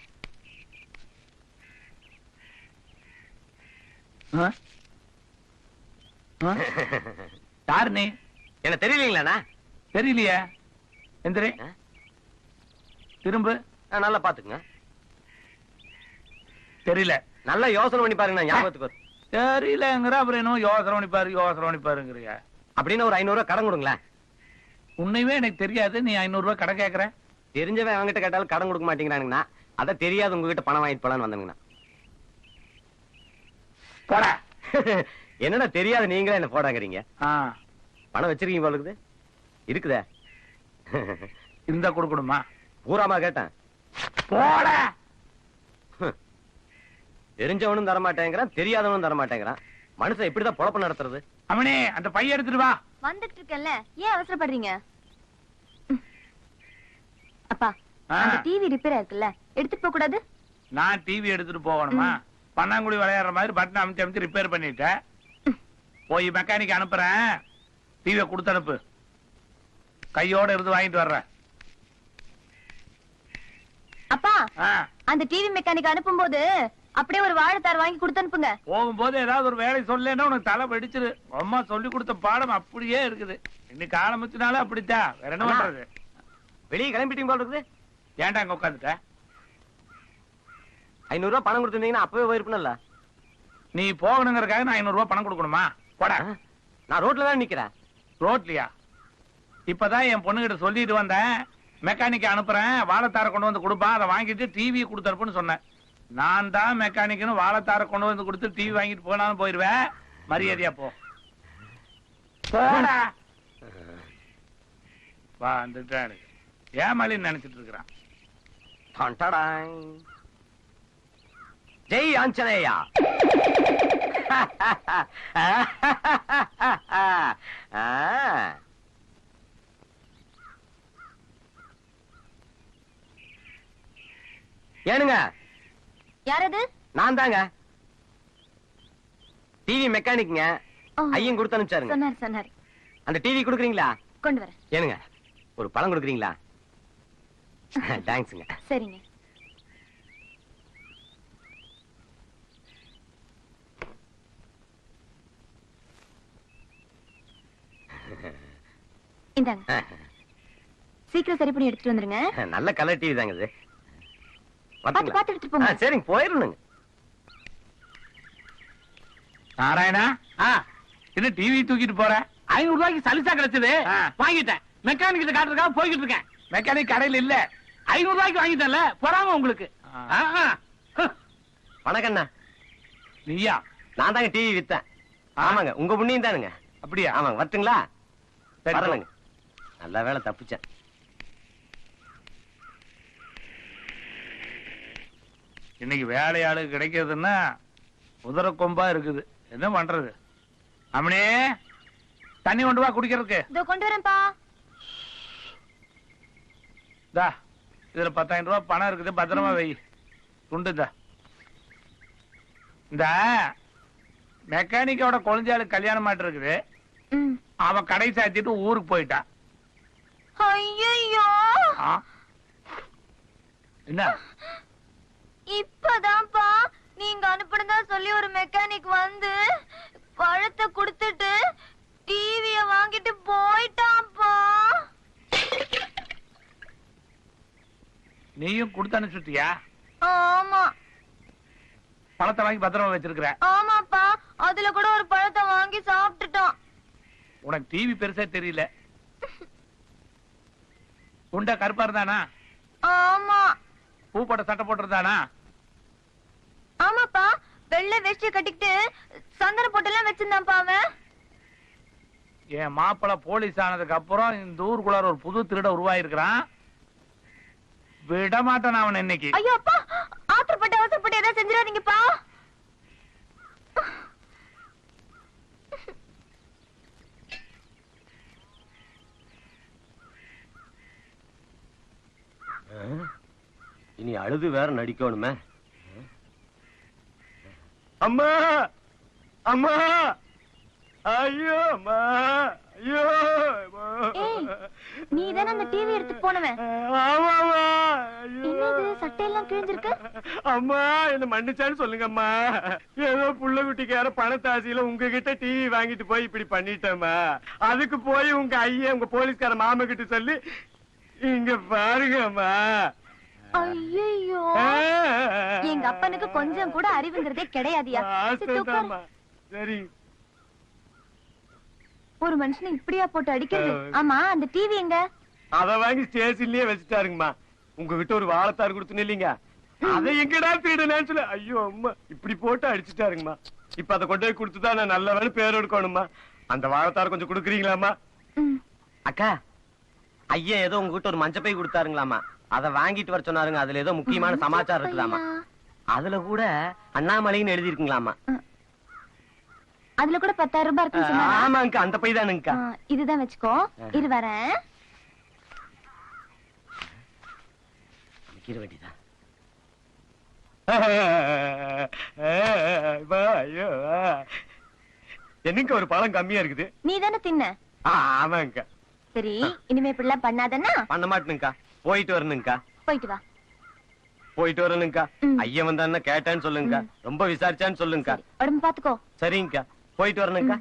Speaker 3: யாரு நீ?
Speaker 9: என்ன தெரியலீங்களாண்ணா?
Speaker 3: தெரியலையே. எந்திரி, திரும்ப.
Speaker 9: நல்லா பாத்துக்குங்க.
Speaker 3: தெரியல.
Speaker 9: நல்லா யோசனை பண்ணி பாருங்க, ஞாபகத்துக்கு வரும்.
Speaker 3: தெரியலங்கிற அப்புறம் என்ன யோசனை பண்ணி பாருங்கிறியா?
Speaker 9: அப்படின்னு ஒரு 500 ரூபாய் கடன் கொடுங்களேன்.
Speaker 3: உன்னையுமே எனக்கு தெரியாது, நீ 500 ரூபாய் கடன் கேக்குற.
Speaker 9: தெரிஞ்சவன் அவங்ககிட்ட கேட்டாலும் கடன் கொடுக்க மாட்டேங்கிறானுங்கண்ணா. அத தெரியாது உங்ககிட்ட பணம் வாங்கிட்டு போலான்னு வந்தேங்கண்ணா.
Speaker 3: போடா.
Speaker 9: என்னடா தெரியாது, நீங்களே என்ன போடாங்கிறீங்க. பணம் வச்சிருக்கீங்க போல இருக்குது. இருக்குதே.
Speaker 3: இருந்தா கொடுக்கணுமா?
Speaker 9: பூராமா கேட்டேன்.
Speaker 3: போடா.
Speaker 9: தெரிஞ்சவனும் தரமாட்டேங்கிறான், தெரியாதவனும் தரமாட்டேங்கிறான். மனுஷன் எப்படிதான் பொழப்பு நடத்துறது?
Speaker 3: அவனே அந்த பைய எடுத்துட்டு வா.
Speaker 2: வந்துட்டு இருக்கேன்ல, ஏன் அவசரப்படுறீங்க? அப்பா, அந்த டிவி ரிப்பேர் இருக்குல்ல, எடுத்துட்டு போக கூடாது?
Speaker 3: நான் டிவி எடுத்துட்டு போகணுமா? பன்னாங்குடி விளையாடுற மாதிரி பட்டன் அமைச்சு அமைச்சு ரிப்பேர் பண்ணிட்டேன். போய் மெக்கானிக் அனுப்புறேன், டிவியை கொடுத்து அனுப்பு. கையோட இருந்து வாங்கிட்டு வர்றேன்.
Speaker 2: அப்பா, அந்த டிவி மெக்கானிக் அனுப்பும் போது அப்படியே ஒரு வாழைத்தார் வாங்கி கொடுத்து அனுப்புங்க.
Speaker 3: போகும்போது ஏதாவது ஒரு வேலை சொல்லேன்னா உனக்கு தலை வெடிச்சிரு. அம்மா சொல்லி கொடுத்த பாடம் அப்படியே இருக்குது. இன்னைக்கு ஆரம்பிச்சனால அப்படித்தான். வேற என்ன பண்றது?
Speaker 9: வெளியே கிளம்பிட்டீங்க போல இருக்குது.
Speaker 3: ஏன்டா அங்க உட்காந்துட்ட?
Speaker 9: 500 ரூபாய் பணம் கொடுத்துருந்தீங்கன்னா அப்பவே போயிருப்பேன்ல.
Speaker 3: நீ போகணுங்கிறதுக்காக நான் 500 ரூபாய் பணம் கொடுக்கணுமா? போடா.
Speaker 9: நான் ரோட்ல தான் நிக்கிறேன்.
Speaker 3: ரோட்லயா? இப்பதான் என் பொண்ணுகிட்ட சொல்லிட்டு வந்தேன், மெக்கானிக் அனுப்புறேன், வாழைத்தார கொண்டு வந்து கொடுப்பா, அதை வாங்கிட்டு டிவி கொடுத்தனுப்புன்னு சொன்னேன். நான் தான் மெக்கானிக்னு வாழைத்தார கொண்டு வந்து கொடுத்து டிவி வாங்கிட்டு போனாலும் போயிருவேன். மரியாதையா போ. போடா. வா, வந்துட்டான். ஏமாளின்னு நினைச்சிட்டு இருக்கிறான்.
Speaker 9: ஜெய் ஆஞ்சநேயா. ஏனுங்க?
Speaker 2: யாரது?
Speaker 9: நான் தாங்க, டிவி மெக்கானிக்ங்க. ஐயன் கொடுத்து அனுப்பிச்சாருங்க.
Speaker 2: சொன்னார்.
Speaker 9: அந்த டிவி கொடுக்குறீங்களா?
Speaker 2: கொண்டு வரேன்.
Speaker 9: ஏனுங்க, ஒரு பழம் கொடுக்குறீங்களா? தேங்க்ஸ்ங்க.
Speaker 2: சரிங்க. இந்தாங்க, சீக்கிரம் சரி பண்ணி எடுத்துட்டு வந்துருங்க.
Speaker 9: நல்ல கலர் டிவி தாங்க இது.
Speaker 2: பாத்து பாத்து எடுத்துட்டு போங்க.
Speaker 9: சரிங்க, போயிடணுங்க.
Speaker 3: நாராயணா, என்ன டிவி தூக்கிட்டு போற? 500 ரூபாய்க்கு சலிசா கிடைச்சது, வாங்கிட்டேன். மெக்கானிக் காட்டுறதுக்காக போய்கிட்டு இருக்கேன். மெக்கானிக் கடையில் இல்ல, 500 ரூபாய்க்கு வாங்கிட்டேன்ல, போறாம உங்களுக்கு.
Speaker 9: வணக்கண்ணா.
Speaker 3: நீயா?
Speaker 9: நான் தாங்க டிவி வித்தேன். ஆமாங்க, உங்க புண்ணியம் தானுங்க.
Speaker 3: அப்படியா?
Speaker 9: ஆமாங்க, வரட்டுங்களா?
Speaker 3: சரி,
Speaker 9: வரலங்க. நல்ல வேலை தப்பிச்சேன்.
Speaker 3: இன்னைக்கு வேலையாளு கிடைக்கிறதுன்னா உதர கொம்பா இருக்குது. என்ன பண்றது? அம்மனே, தண்ணி கொண்டு வா குடிக்கிறதுக்கு.
Speaker 2: இதோ கொண்டு வரேன்ப்பா.
Speaker 3: இதுல 10,000 ரூபாய் பணம் இருக்குது, பத்திரமா வை. துண்டுதா. இந்த மெக்கானிக்கோட குழந்தையாளுக்கு கல்யாணம் மாட்டு இருக்குது. அவன் கடை சாத்திட்டு ஊருக்கு போயிட்டான்.
Speaker 2: ஐயோ,
Speaker 3: என்ன?
Speaker 2: இப்பதான்ப்பா நீங்க அனுப்புனதா சொல்லி ஒரு மெக்கானிக் வந்து பழத்தை கொடுத்துட்டு டிவிய வாங்கிட்டு போயிட்டான்ப்பா.
Speaker 3: நீயும் கொடுத்து அனுப்பிச்சுட்டியா?
Speaker 2: ஆமா.
Speaker 3: பழத்தை வாங்கி பத்திரமா வச்சிருக்கிற.
Speaker 2: ஆமாப்பா, அதுல கூட ஒரு பழத்தை வாங்கி சாப்பிட்டுட்டோம்.
Speaker 3: உனக்கு டிவி பெருசா தெரியல. உண்டா கருப்பா இருந்தானா?
Speaker 2: ஆமா.
Speaker 3: பூ போட்ட சட்டை போட்டிருந்தானா?
Speaker 2: ஆமாப்பா, வெள்ளை வேஷ்டி கட்டிக்கிட்டு சந்தன போட்டெல்லாம் வச்சிருந்தான்ப்பா அவன்.
Speaker 3: என் மாப்பிள போலீஸ் ஆனதுக்கு அப்புறம் இந்த ஊருக்குள்ளார ஒரு புது திருட உருவாயிருக்கிறான். விட மாட்டான் அவன் இன்னைக்கு.
Speaker 2: ஐயோ அப்பா, அவசரப்பட்டு ஏதாவது செஞ்சிடாதீங்கப்பா.
Speaker 9: இனி அழுது வேற நடிக்கணுமே. அம்மா அம்மா ஐயோ அம்மா ஐயோ.
Speaker 2: நீ தானே அந்த டிவி எடுத்து போனவன்?
Speaker 9: ஆமாமா.
Speaker 2: என்னது சட்டையெல்லாம் கிழிஞ்சிருக்கு?
Speaker 9: அம்மா என்ன மன்னிச்சான்னு சொல்லுங்க அம்மா. ஏதோ புள்ள குட்டிக்கார பணத்தாசியில உங்ககிட்ட டிவி வாங்கிட்டு போய் இப்படி பண்ணிட்டேம்மா. அதுக்கு போய் உங்க ஐயா உங்க போலீஸ்கார மாமா கிட்ட சொல்லி இங்க பாருங்கம்மா.
Speaker 2: ஐயோ, எங்க அப்பனுக்கு கொஞ்சம் கூட அறிவுங்கிறதே கிடையாதியா.
Speaker 9: சரி,
Speaker 2: ஒரு மனுஷனை இப்படியா போட்டு அடிக்கிறது? ஆமா, அந்த டிவி எங்க?
Speaker 9: அத வாங்கி ஸ்டேஷன்லயே வச்சுட்டாருங்கம்மா. உங்ககிட்ட ஒரு வாழைத்தார் கொடுத்துன்னு இல்லீங்க, அதை எங்கடா தேடுனேன்னு சொல்லி ஐயோ அம்மா இப்படி போட்டு அடிச்சுட்டாருங்கம்மா. இப்ப அதை கொண்டு போய் கொடுத்துதான் நான் நல்ல வேலை பேர் எடுக்கணும்மா. அந்த வாழைத்தார் கொஞ்சம் கொடுக்குறீங்களாம்மா?
Speaker 10: அக்கா, ஐயா ஏதோ உங்ககிட்ட ஒரு மஞ்சப்பை கொடுத்தாருங்களாமா, அத வாங்கிட்டு வர சொன்னாருங்க. அதுல ஏதோ முக்கியமான சமாச்சாரம் இருக்குதாமா. அதுல கூட அண்ணாமலைன்னு எழுதி இருக்குங்களாமா.
Speaker 2: அதுல கூட 10,000 ரூபாய் இருக்கு.
Speaker 10: ஆமாங்கக்கா, அந்த பை தானுங்கக்கா.
Speaker 2: இதுதான் வச்சுக்கோ, இரு வரேன்.
Speaker 10: வேண்டியதான்.
Speaker 9: என்னங்க ஒரு பழம் கம்மியா இருக்குது.
Speaker 2: நீ தானே தின்ன?
Speaker 9: ஆமாங்கக்கா.
Speaker 2: சரி, இனிமே இப்படிலாம் பண்ணாதன்னா?
Speaker 10: பண்ண மாட்டேனுங்கக்கா. போயிட்டு வரணுங்கக்கா.
Speaker 2: போயிட்டு வா.
Speaker 10: போயிட்டு வரணுங்கக்கா. ஐயா வந்தான்னு கேட்டான்னு சொல்லுங்கக்கா. ரொம்ப விசாரிச்சான்னு சொல்லுங்கக்கா.
Speaker 2: உடம்பு பாத்துக்கோ.
Speaker 10: சரிங்கக்கா, போயிட்டு வரணுங்கக்கா.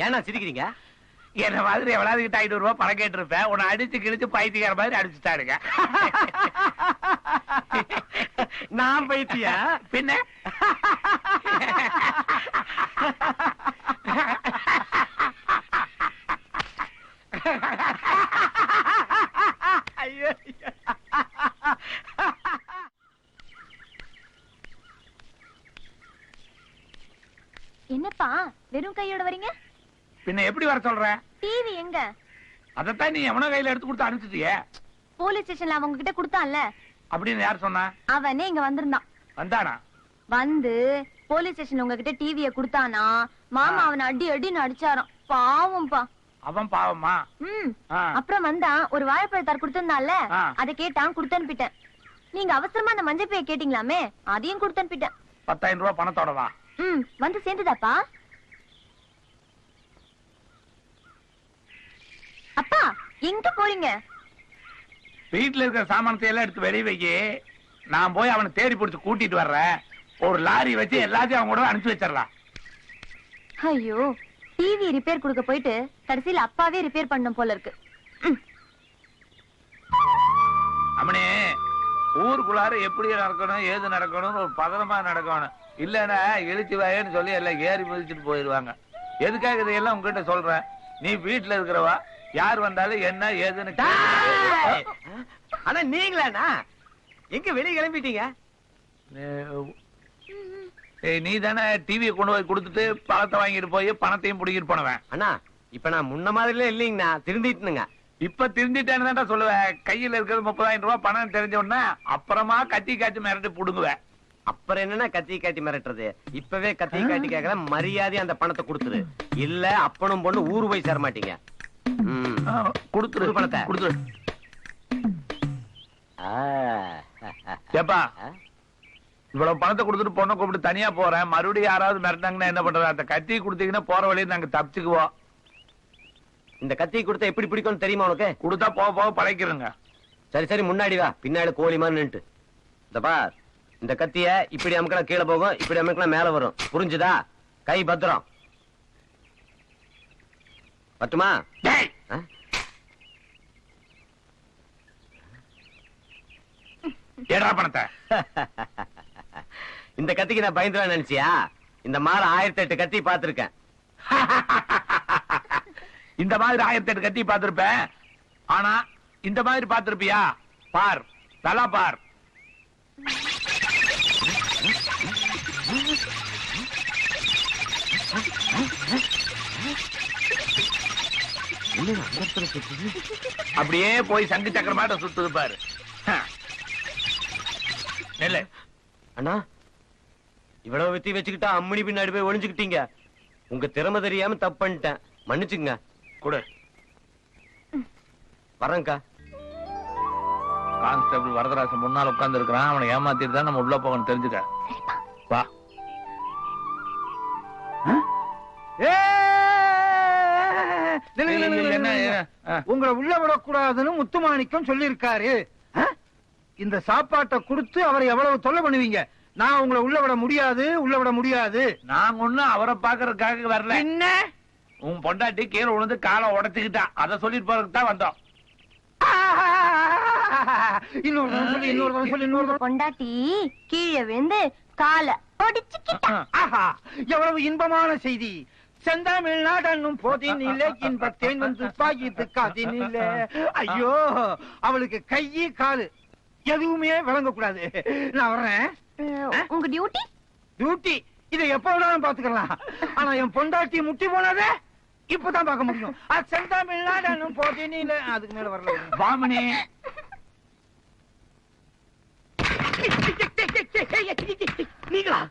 Speaker 10: ஏன்னா சிரிக்கிறீங்க?
Speaker 3: என்ன மாதிரி எவ்வளவு கிட்ட 500 ரூபாய் பணம் கேட்டு இருப்பேன். உன்னை அடிச்சு கிழிச்சு பைத்தியக்கார மாதிரி அடிச்சுட்டாருங்க.
Speaker 10: நான் பைத்தியா?
Speaker 3: பின்ன
Speaker 10: ஐயோ,
Speaker 2: என்னப்பா வெறும் கையோட வரீங்க?
Speaker 3: பின்ன எப்படி வர சொல்ற?
Speaker 2: டிவி எங்க?
Speaker 3: அதத்தான் நீ எவனோ கையில எடுத்து கொடுத்து அனுப்பிச்சிட்டியே.
Speaker 2: போலீஸ் ஸ்டேஷன்ல அவங்க கிட்ட கொடுத்தான்ல.
Speaker 3: அப்படின்னு யார் சொன்னா?
Speaker 2: அவனே இங்க வந்திருந்தான்.
Speaker 3: வந்தானா?
Speaker 2: வந்து போலீஸ் ஸ்டேஷன் உங்ககிட்ட டிவியை கொடுத்தானா, மாமா அவனை அடின்னு அடிச்சாராம். பாவம்பா.
Speaker 3: அவன் பாவமா?
Speaker 2: அப்புறம் வந்தான், ஒரு வாழைப்பழத்தார் கொடுத்திருந்தான்ல, அதை கேட்டான், கொடுத்து அனுப்பிட்டேன். நீங்க அவசரமா அந்த மஞ்சள் பைய கேட்டீங்களாமே, அதையும் கொடுத்து அனுப்பிட்டேன்.
Speaker 3: 10,000 ரூபாய் பணத்தோடவா?
Speaker 2: வந்து சேர்ந்துதாப்பா? அப்பா எங்க போறீங்க?
Speaker 3: வீட்டுல இருக்கிற சாமானத்தை எல்லாம் எடுத்து வெளியே வைக்கி. நான் போய் அவனை தேடி பிடிச்சு கூட்டிட்டு வர்றேன். ஒரு லாரி வச்சு எல்லாத்தையும் அவங்க கூட அனுப்பிச்சு வச்சிடலாம்.
Speaker 2: ஐயோ, டிவி ரிப்பேர் கொடுக்க போயிட்டு கடைசியில் அப்பாவே ரிப்பேர் பண்ணும் போல இருக்கு.
Speaker 3: அம்மனே, ஊருக்குள்ளார எப்படி நடக்கணும் ஏது நடக்கணும்னு ஒரு பதனமா நடக்கணும். இல்லன்னா இழுச்சி வாயன்னு சொல்லி எல்லாம் ஏறி மிதிச்சுட்டு போயிடுவாங்க. எதுக்காக இதையெல்லாம் உங்ககிட்ட சொல்றேன்? நீ வீட்டுல இருக்கிறவா, யார் வந்தாலும் என்ன ஏதுன்னு.
Speaker 10: ஆனா நீங்களாண்ணா எங்க வெளியே கிளம்பிட்டீங்க?
Speaker 3: நீ தானே டிவியை கொண்டு போய் கொடுத்துட்டு பழத்தை வாங்கிட்டு போய் பணத்தையும் பிடிக்கிட்டு போனவன்.
Speaker 10: அண்ணா, இப்ப நான் முன்ன மாதிரில இல்லைங்கண்ணா, திருந்திட்டுனுங்க.
Speaker 3: இப்ப திருந்திட்டேன்னு தான் சொல்லுவேன். கையில இருக்கிறது 30,000 ரூபாய் பணம் தெரிஞ்ச உடனே அப்புறமா கத்தி காய்ச்சி மிரட்டி புடுங்குவேன்.
Speaker 10: அப்புறம் என்னன்னா கத்தி காட்டி மிரட்டுறது? இப்பவே கத்தி காட்டி கேட்கற மரியாதை அந்த பணத்தை கொடுத்துரு. இல்ல அப்பனும் பொண்ணு ஊரு போய் சேர மாட்டீங்க.
Speaker 3: கொடுத்துரு பணத்தை, கொடுத்துரு. ஏப்பா, இவ்வளவு பணத்தை கொடுத்துட்டு பொண்ணை கூப்பிட்டு தனியா போறேன். மறுபடியும் யாராவது மிரட்டாங்கன்னா என்ன பண்றது? அந்த கத்தி கொடுத்தீங்கன்னா போற வழியை நாங்க தப்பிச்சுக்குவோம்.
Speaker 10: இந்த கத்தி கொடுத்தா எப்படி பிடிக்கும்னு தெரியுமா உனக்கு?
Speaker 3: கொடுத்தா போக போக பழைக்கிறோங்க.
Speaker 10: சரி சரி, முன்னாடி வா, பின்னாடி கோழி மாதிரி நின்று. இந்த பார், இந்த கத்திய இப்படி அமுக்கலாம் கீழே போகும், இப்படி அமுக்கலாம் மேல வரும். புரிஞ்சுதா? கை பத்திரம். பட்டுமா?
Speaker 3: ஏடா பணத்தை.
Speaker 10: இந்த கத்திக்கு நான் பயந்துருவேன் நினைச்சியா? இந்த மாதிரி 1008 கத்தி பார்த்திருக்கேன்.
Speaker 3: இந்த மாதிரி 1008 கத்தி பார்த்திருப்பேன். ஆனா இந்த மாதிரி பார்த்திருப்பியா? பார், நல்லா பார். அப்படியே போய் சங்கு சக்கரமாட்ட சுத்துது பாரு. நெல்லு
Speaker 10: அண்ணா, இவ்வளவு வித்தி வச்சுக்கிட்டா அம்மணி பின்னாடி போய் ஒளிஞ்சுக்கிட்டீங்க. உங்க திறமை தெரியாம தப்பு பண்ணிட்டேன், மன்னிச்சுங்க.
Speaker 3: கொடு.
Speaker 10: வரேன்க்கா.
Speaker 3: கான்ஸ்டபிள் வரதராசன் முன்னால் உட்கார்ந்து இருக்கிறான். அவனை ஏமாத்திட்டு தான் நம்ம உள்ள போகணும், தெரிஞ்சுக்க. வா.
Speaker 5: உங்களை உள்ள விடக்கூடாதுன்னு முத்துமாணிக்கம் சொல்லி இருக்காரு. இந்த சாப்பாட்டை கொடுத்து அவரை எவ்வளவு தொல்லை பண்ணுவீங்க? நான் உங்களை உள்ள விட முடியாது, உள்ள விட முடியாது.
Speaker 3: நாங்க ஒண்ணும் அவரை பாக்குறதுக்காக வரல.
Speaker 5: என்ன?
Speaker 3: உன் பொண்டாட்டி கீழே விழுந்து காலை உடைச்சுக்கிட்டா, அதை சொல்லிட்டு போறதுக்கு தான் வந்தோம்.
Speaker 2: பொண்டாட்டி கீழே விழுந்து காலை ஒடிச்சுக்கிட்டா.
Speaker 5: எவ்வளவு இன்பமான செய்தி! செந்தாமிழ் நாடன்னும் போதினிலே இன்பத்தேன் வந்து பாயித்து காதினிலே. ஐயோ, அவளுக்கு கையி காலு எதுவுமே விளங்கக்கூடாது. நான் வர்றேன்.
Speaker 2: உங்க டியூட்டி?
Speaker 5: டியூட்டி இதை எப்ப வேணாலும் பாத்துக்கலாம். ஆனா என் பொண்டாட்டி முட்டி போனதே இப்பதான் பார்க்க முடியும். செந்தாமிழ் நாடன்னும் போதினிலே. அதுக்கு மேல வரல.
Speaker 3: வாமனே,
Speaker 1: நீங்களா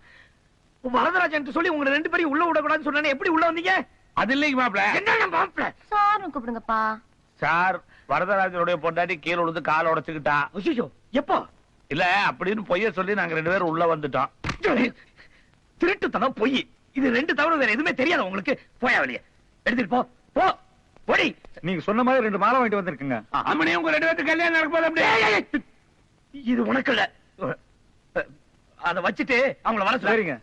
Speaker 1: வரதராஜன் சொல்லி உங்க 2 பேரையும் உள்ள விடக்கூடாதுன்னு சொன்ன, எப்படி உள்ள வந்தீங்க?
Speaker 3: அது இல்லைங்க மாப்பிள.
Speaker 1: என்ன மாப்பிள?
Speaker 2: சார் கூப்பிடுங்கப்பா.
Speaker 3: சார், வரதராஜனுடைய பொண்டாட்டி கீழே விழுந்து காலை உடைச்சுக்கிட்டா.
Speaker 1: ஐயோ, எப்போ?
Speaker 3: இல்ல அப்படின்னு பொய்ய சொல்லி நாங்க 2 பேரும் உள்ள வந்துட்டோம்.
Speaker 1: திருட்டுத்தனம், பொய், இது 2 தவிர வேற எதுவுமே தெரியாது உங்களுக்கு. போயா வெளியே, எடுத்துட்டு போ. போ போடி.
Speaker 6: நீங்க சொன்ன மாதிரி 2 மாலை வாங்கிட்டு வந்திருக்குங்க.
Speaker 3: அம்மனே, உங்க 2 பேருக்கு கல்யாணம் நடக்க போது. அப்படியே
Speaker 1: இது உனக்கு இல்ல, அத வச்சுட்டு அவங்கள வர
Speaker 6: சரிங்க.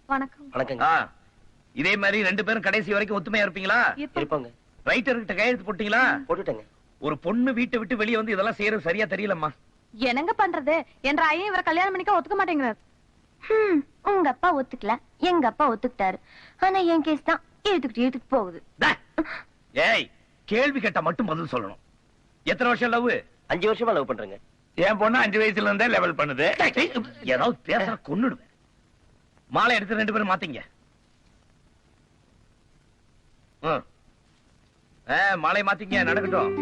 Speaker 2: வணக்கம்.
Speaker 10: வணக்கங்க.
Speaker 1: இதே மாதிரி 2 பேரும் கடைசி வரைக்கும் ஒத்துமையா இருப்பீங்களா?
Speaker 10: இருப்பாங்க.
Speaker 1: ரைட்டர் கிட்ட கையெழுத்து போட்டீங்களா?
Speaker 10: போட்டுட்டேங்க.
Speaker 1: ஒரு பொண்ணு வீட்டை விட்டு வெளியே வந்து இதெல்லாம் செய்யறது சரியா தெரியலம்மா.
Speaker 8: என்னங்க பண்றது? என்ற ஐயன் இவரை கல்யாணம் பண்ணிக்க ஒத்துக்க மாட்டேங்கிறார்.
Speaker 2: உங்க அப்பா ஒத்துக்கல, எங்க அப்பா ஒத்துக்கிட்டாரு. ஆனா என் கேஸ் தான் இழுத்துக்கிட்டு போகுது.
Speaker 1: ஏய், கேள்வி கேட்டா மட்டும் பதில் சொல்லணும். எத்தனை வருஷம் லவ்?
Speaker 10: 5 வருஷமா லவ் பண்றேங்க.
Speaker 3: என் பொண்ணு 5 வயசுல இருந்தே லெவல் பண்ணுது.
Speaker 1: ஏதாவது பேச கொன்னுடுவேன். மாலை எடுத்து 2 பேரும் மாத்தீங்க. மாலை மாத்தீங்க, நடக்கட்டும்.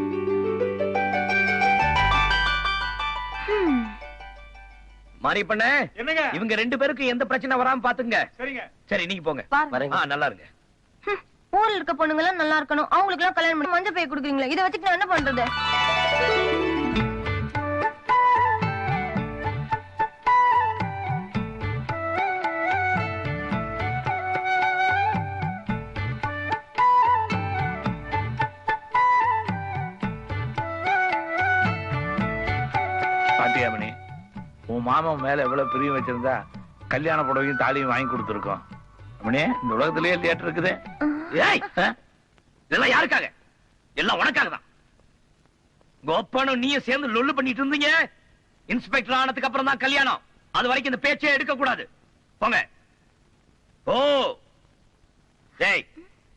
Speaker 1: மாறி பண்ண
Speaker 6: என்னங்க?
Speaker 1: இவங்க 2 பேருக்கு எந்த பிரச்சனை வராம பாத்துங்க.
Speaker 6: சரிங்க.
Speaker 1: சரி, நீங்க போங்க.
Speaker 10: வரேங்க.
Speaker 1: நல்லா இருங்க.
Speaker 2: ஊர்ல இருக்க பொண்ணுங்க எல்லாம் நல்லா இருக்கணும், அவங்களுக்கு எல்லாம் கல்யாணம் பண்ணி மஞ்சள் பை கொடுக்குறீங்களா? இதை வச்சுட்டு நான் என்ன பண்றது?
Speaker 3: பாட்டியாமணி, உன் மாமன் மேல எவ்வளவு பிரியம் வச்சிருந்தா கல்யாண புடவையும் தாலியும் வாங்கி கொடுத்துருக்கோம். அம்மனே, இந்த உலகத்திலேயே தியேட்டர் இருக்குது.
Speaker 1: ஏய், இதெல்லாம் யாருக்காக? எல்லாம் உனக்காக தான். கோப்பானும் நீயும் சேர்ந்து லொல்லு பண்ணிட்டு இருந்தீங்க. இன்ஸ்பெக்டர் ஆனதுக்கு அப்புறம் தான் கல்யாணம். அது வரைக்கும் இந்த பேச்சே எடுக்க கூடாது. போங்க. ஓ டேய்,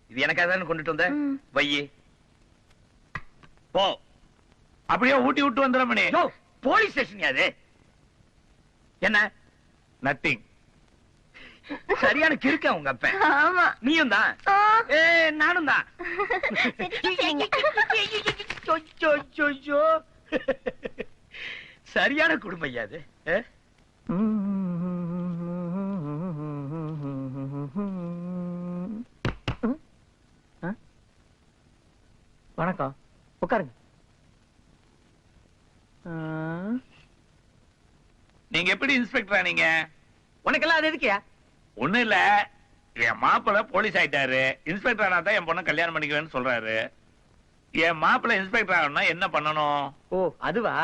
Speaker 1: இது எனக்காக தானே கொண்டுட்டு வந்த? வையே, போ.
Speaker 3: அப்படியே ஊட்டி விட்டு வந்துடுறமணி.
Speaker 1: போலீஸ் ஸ்டேஷன் அது. என்ன?
Speaker 3: நத்திங்.
Speaker 1: சரியான கிறுக்க உங்க அப்ப.
Speaker 2: ஆமா,
Speaker 1: நீயும் தான். நானும் தான். சரியான குடும்பம் ஐயா அது.
Speaker 10: வணக்கம், உட்காருங்க.
Speaker 3: நீங்க எப்படி இன்ஸ்பெக்டரா நீங்க?
Speaker 1: உனக்கெல்லாம் அது எதுக்கியா?
Speaker 3: ஒண்ணு இல்ல, என் மாப்பிள்ள போலீஸ் ஆயிட்டாரு. இன்ஸ்பெக்டர் ஆனா தான் என் பொண்ணை கல்யாணம் பண்ணிக்குவேன்னு சொல்றாரு. என் மாப்பிள்ள இன்ஸ்பெக்டர் ஆகணும்னா என்ன பண்ணணும்?
Speaker 1: ஓ அதுவா?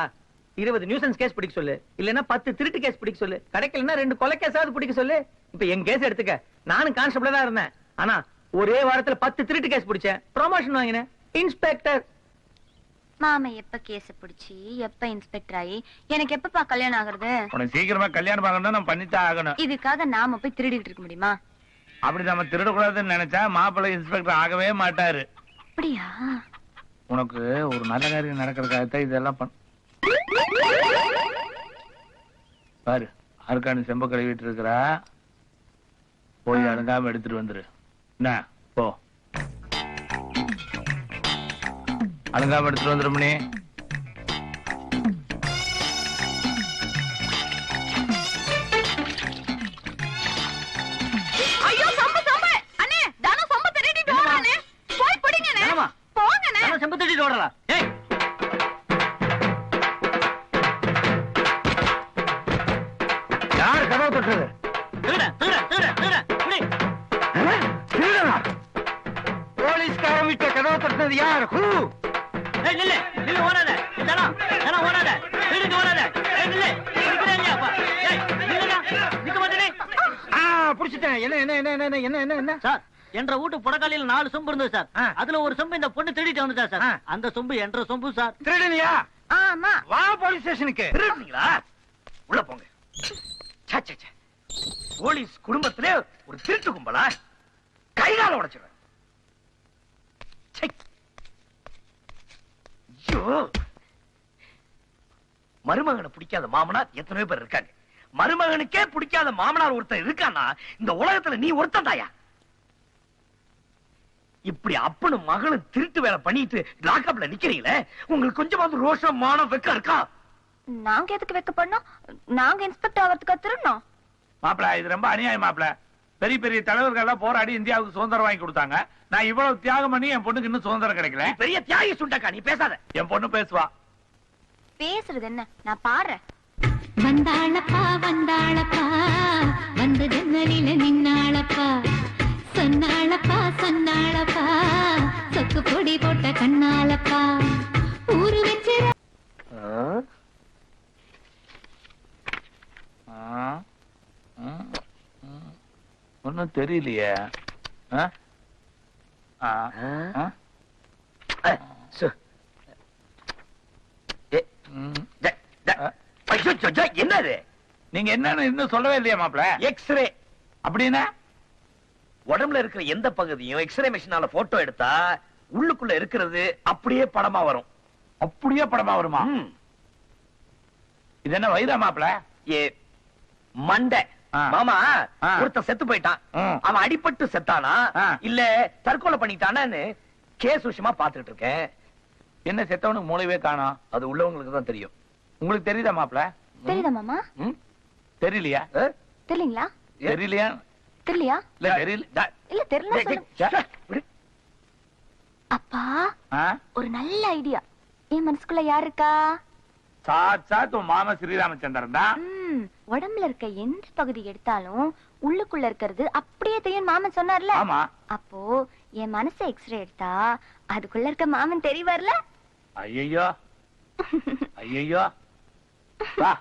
Speaker 1: 20 நியூசன்ஸ் கேஸ் பிடிக்க சொல்லு, இல்லன்னா 10 திருட்டு கேஸ் பிடிக்க சொல்லு, கிடைக்கலன்னா 2 கொலை கேஸாவது பிடிக்க சொல்லு. இப்ப என் கேஸ் எடுத்துக்க, நானும் கான்ஸ்டபிளா தான் இருந்தேன். ஆனா ஒரே வாரத்துல 10 திருட்டு கேஸ் பிடிச்சேன், ப்ரமோஷன் வாங்கினேன், இன்ஸ்பெக்டர்.
Speaker 2: மாமா எப்ப கேஸ் பிடிச்சி எப்ப இன்ஸ்பெக்டர் ஆகி எனக்கு எப்பப்பா கல்யாணம் ஆகுறது?
Speaker 3: உனக்கு சீக்கிரமா கல்யாணம் ஆகணும்னா நான் பண்ணித்தான் ஆகணும்.
Speaker 2: இதுக்காக நாம போய் திருடிட்டு இருக்க முடியுமா?
Speaker 3: அப்படி நம்ம திருடக்கூடாதுன்னு நினைச்சா மாப்பிள்ளை இன்ஸ்பெக்டர் ஆகவே மாட்டாரு.
Speaker 2: அப்படியா?
Speaker 3: உனக்கு ஒரு நல்ல காரியம் நடக்கிறதுக்காகத்தான் இதெல்லாம் பாரு. அருக்காணி செம்ப கழுவிட்டு இருக்கிறா, போய் அடங்காம எடுத்துட்டு வந்துரு. என்ன போ, அடங்காம எடுத்துட்டு வந்துருமணி.
Speaker 2: ஐயோ சம்பு சம்பு அண்ணே, தான சம்பு திருடிட்டு ஓடுறானே, போய் பிடிங்கனே. போங்கனே.
Speaker 1: நான் செம்பு திருடிட்டு ஓடுறா. ஏய்
Speaker 5: யார் கதவை தொட்டது?
Speaker 1: திருட திருட திருட திருட புடி.
Speaker 5: திருடனா? போலீஸ்காரன் வீட்டை கதவை தொட்டது யார்?
Speaker 1: ஏய் நில்லு நில்லு, ஓடாத. தானா தானா ஓடாத, திருடிட்டு ஓடாத. ஏய் நில்லு, நிக்கறேன்யா அப்பா. ஏய் நில்லுடா, நிக்க மாட்டேனே.
Speaker 5: புடிச்சிட்டேன். என்ன என்ன என்ன என்ன என்ன என்ன என்ன
Speaker 1: சார், என்ற வீட்டு புடக்காலையில 4 சொம்பு இருந்தது சார். அதுல ஒரு சொம்பு இந்த பொண்ணு திருடிட்டு வந்துட்டா சார். அந்த சொம்பு என்ற சொம்பு சார்.
Speaker 5: திருடனியா?
Speaker 2: ஆமா.
Speaker 5: வா போலீஸ் ஸ்டேஷனுக்கு.
Speaker 1: திருடுறீங்களா? உள்ள போங்க. சே சே சே, போலீஸ் குடும்பத்திலே ஒரு திருட்டு கும்பலா? கைகால உடைச்சிடுறேன். ஐயோ, மருமகனை பிடிக்காத மாமனார் எத்தனையோ பேர் இருக்காங்க. மருமகனுக்கே பிடிக்காத மாமனார் ஒருத்தர் இருக்கானா இந்த உலகத்துல நீ ஒருத்தன் தாயா? இப்படி அப்பனும் மகளும் திருட்டு வேலை பண்ணிட்டு லாக்அப்ல நிக்கிறீங்களே, உங்களுக்கு கொஞ்சமாவது ரோஷம் மானம் வெக்கம் இருக்கா?
Speaker 2: நாங்க எதுக்கு வைக்க பண்ணோம்? நாங்க இன்ஸ்பெக்டர் ஆகிறதுக்கு திருடணும்.
Speaker 3: மாப்பிள்ள, இது ரொம்ப அநியாயம் மாப்பிள்ள. பெரிய பெரிய தலைவர்கள் எல்லாம் போராடி இந்தியாவுக்கு சுதந்திரம் வாங்கி கொடுத்தாங்க. நான் இவ்வளவு தியாகம் பண்ணி என் பொண்ணுக்கு இன்னும் சுதந்திரம் கிடைக்கல.
Speaker 1: பெரிய தியாகி சுண்டக்கா, நீ பேசாத.
Speaker 3: என் பொண்ணு பேசுவா.
Speaker 2: பேசுறது என்ன, நான் பாடுறேன்.
Speaker 11: வந்தாளப்பா வந்தாளப்பா, வந்து ஜன்னலில நின்னாளப்பா, சொன்னாளப்பா சொன்னாளப்பா, சொக்கு பொடி போட்ட கண்ணாளப்பா, ஊரு வச்சு
Speaker 3: ஒன்னும் தெரியலையே.
Speaker 1: என்னது?
Speaker 3: நீங்க என்னன்னு இன்னும் சொல்லவே இல்லையா மாப்பிள்ள?
Speaker 1: எக்ஸ்ரே.
Speaker 3: அப்படின்னா
Speaker 1: உடம்புல இருக்கிற எந்த பகுதியும் எக்ஸ்ரே மிஷினால போட்டோ எடுத்தா உள்ளுக்குள்ள இருக்கிறது அப்படியே படமா வரும்.
Speaker 3: அப்படியே படமா வருமா? இது என்ன வயிறா மாப்பிள்ள?
Speaker 1: ஏ மண்டை மாமா, ஒருத்தன் செத்து போயிட்டான். அவன் அடிபட்டு செத்தானா இல்ல தற்கொலை பண்ணிட்டானான்னு கேஸ் விஷயமா பாத்துட்டு இருக்கேன்.
Speaker 3: என்ன செத்தவனுக்கு மூளைவே காணோம்?
Speaker 1: அது உள்ளவங்களுக்கு தான் தெரியும்.
Speaker 3: உங்களுக்கு தெரியுதா மாப்பிள்ள?
Speaker 2: தெரியுதா மாமா?
Speaker 3: தெரியலையா?
Speaker 2: தெரியலீங்களா?
Speaker 3: தெரியலையா?
Speaker 2: தெரியலையா?
Speaker 3: இல்ல தெரியல.
Speaker 2: இல்ல தெரியல. அப்பா, ஒரு நல்ல ஐடியா. என் மனசுக்குள்ள யார் இருக்கா?
Speaker 3: சாட்சாத் உன் மாமா ஸ்ரீராமச்சந்திரன் தான்.
Speaker 2: உடம்புல இருக்க எந்த பகுதி எடுத்தாலும் உள்ளுக்குள்ள இருக்கிறது அப்படியே தெரியும் மாமன் சொன்னார்ல.
Speaker 3: ஆமா.
Speaker 2: அப்போ என் மனச எக்ஸ்ரே எடுத்தா அதுக்குள்ள இருக்க மாமன் தெரிவார்ல.
Speaker 3: ஐயோ ஐயோ, வா.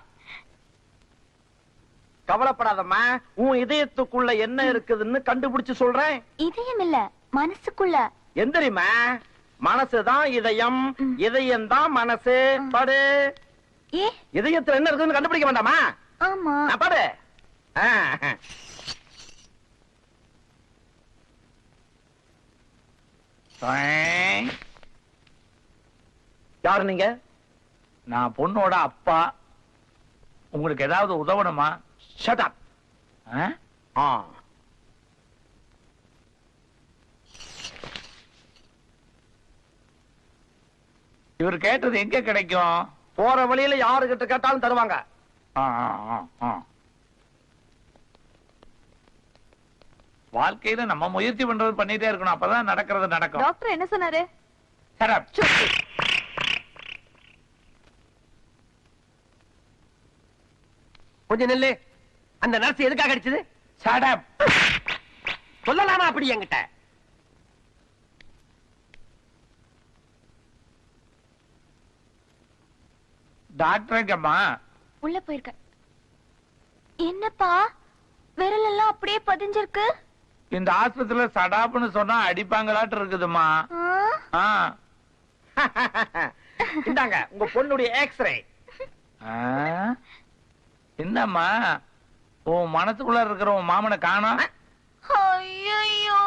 Speaker 10: கவலைப்படாதம்மா, உன் இதயத்துக்குள்ள என்ன இருக்குதுன்னு கண்டுபிடிச்சு சொல்றேன்.
Speaker 2: இதயம் இல்ல, மனசுக்குள்ள.
Speaker 10: எந்திரிமா, மனசுதான் இதயம், இதயம் தான் மனசு. பாடு.
Speaker 2: ஏ,
Speaker 10: இதயத்துல என்ன இருக்குன்னு கண்டுபிடிக்க வேண்டாமா?
Speaker 2: ஆமா.
Speaker 10: பாடு. யாரு நீங்க?
Speaker 3: நான் பொண்ணோட அப்பா. உங்களுக்கு ஏதாவது உதவணுமா?
Speaker 1: Shut up.
Speaker 3: இவர் கேட்டது எங்க கிடைக்கும்?
Speaker 10: போற வழியில யாருகிட்ட கேட்டாலும் தருவாங்க.
Speaker 3: வாழ்க்கையில நம்ம முயற்சி பண்றது பண்ணிட்டே இருக்கணும், அப்பதான் நடக்கிறது நடக்கும்.
Speaker 2: டாக்டர் என்ன சொன்னாரு?
Speaker 10: கொஞ்சம் நெல்லு. அந்த நர்ஸ் எதுக்காக அடிச்சது?
Speaker 3: Shut up.
Speaker 10: சொல்லலாமா அப்படி என்கிட்ட?
Speaker 3: டாக்டர் எங்கம்மா?
Speaker 2: உள்ள போயிருக்க. என்னப்பா விரல் எல்லாம் அப்படியே பதிஞ்சிருக்கு?
Speaker 3: இந்த ஆஸ்பத்திரியில சடாப்னு சொன்னா அடிப்பாங்களாட்டு இருக்குதுமா.
Speaker 1: இந்தாங்க உங்க பொண்ணுடைய எக்ஸ்ரே.
Speaker 3: என்னம்மா உன் மனசுக்குள்ள இருக்கிற உன் மாமனை காணோம்?
Speaker 2: ஐயோ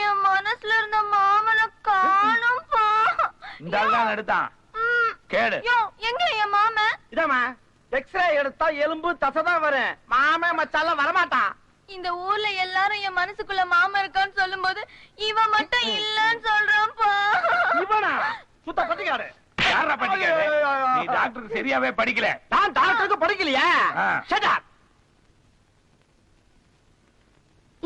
Speaker 2: என் மனசுல இருந்த மாமனை காணோம்பா.
Speaker 3: இந்த ஆள் தான் எடுத்தான். கேடு.
Speaker 2: எங்க என் மாமன்?
Speaker 1: இதாமா எக்ஸ்ரே எடுத்தா எலும்பு தசைதான் வரும். மாமன் மச்சால வரமாட்டான்.
Speaker 2: இந்த ஊர்ல எல்லாரும் என் மனசுக்குள்ள மாமன் இருக்கான்னு சொல்லும்போது இவன் மட்டும் இல்லன்னு சொல்றான்ப்பா.
Speaker 1: இவனா சுத்த பட்டிக்காரு.
Speaker 3: யாரா படிக்காது? நீ டாக்டருக்கு சரியாவே படிக்கல.
Speaker 1: நான் டாக்டருக்கு படிக்கலையா? Shut up.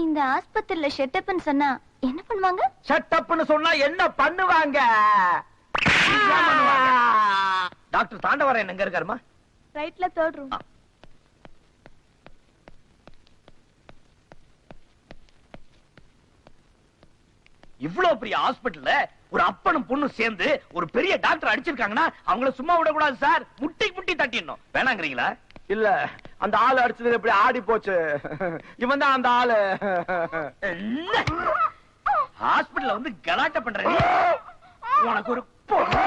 Speaker 2: இந்த ஆஸ்பத்திரியில ஷெட்டப்னு சொன்னா என்ன பண்ணுவாங்க?
Speaker 1: ஷட்டப்னு சொன்னா என்ன பண்ணுவாங்க? டாக்டர் தாண்டவரன் எங்க இருக்காருமா?
Speaker 2: ரைட்ல 3rd ரூம்.
Speaker 1: இவ்வளவு பெரிய ஹாஸ்பிடல்ல ஒரு அப்பனும் பொண்ணும் சேர்ந்து ஒரு பெரிய டாக்டர் அடிச்சிருக்காங்கன்னா அவங்கள சும்மா விடக்கூடாது சார். முட்டி முட்டி தட்டிடணும். வேணாங்கிறீங்களா?
Speaker 9: இல்ல அந்த ஆளு அடிச்சது எப்படி ஆடி போச்சு. இவன் தான் அந்த ஆளு.
Speaker 1: ஹாஸ்பிடல்ல வந்து கலாட்டா பண்ற நீ, உனக்கு ஒரு பொண்ணு,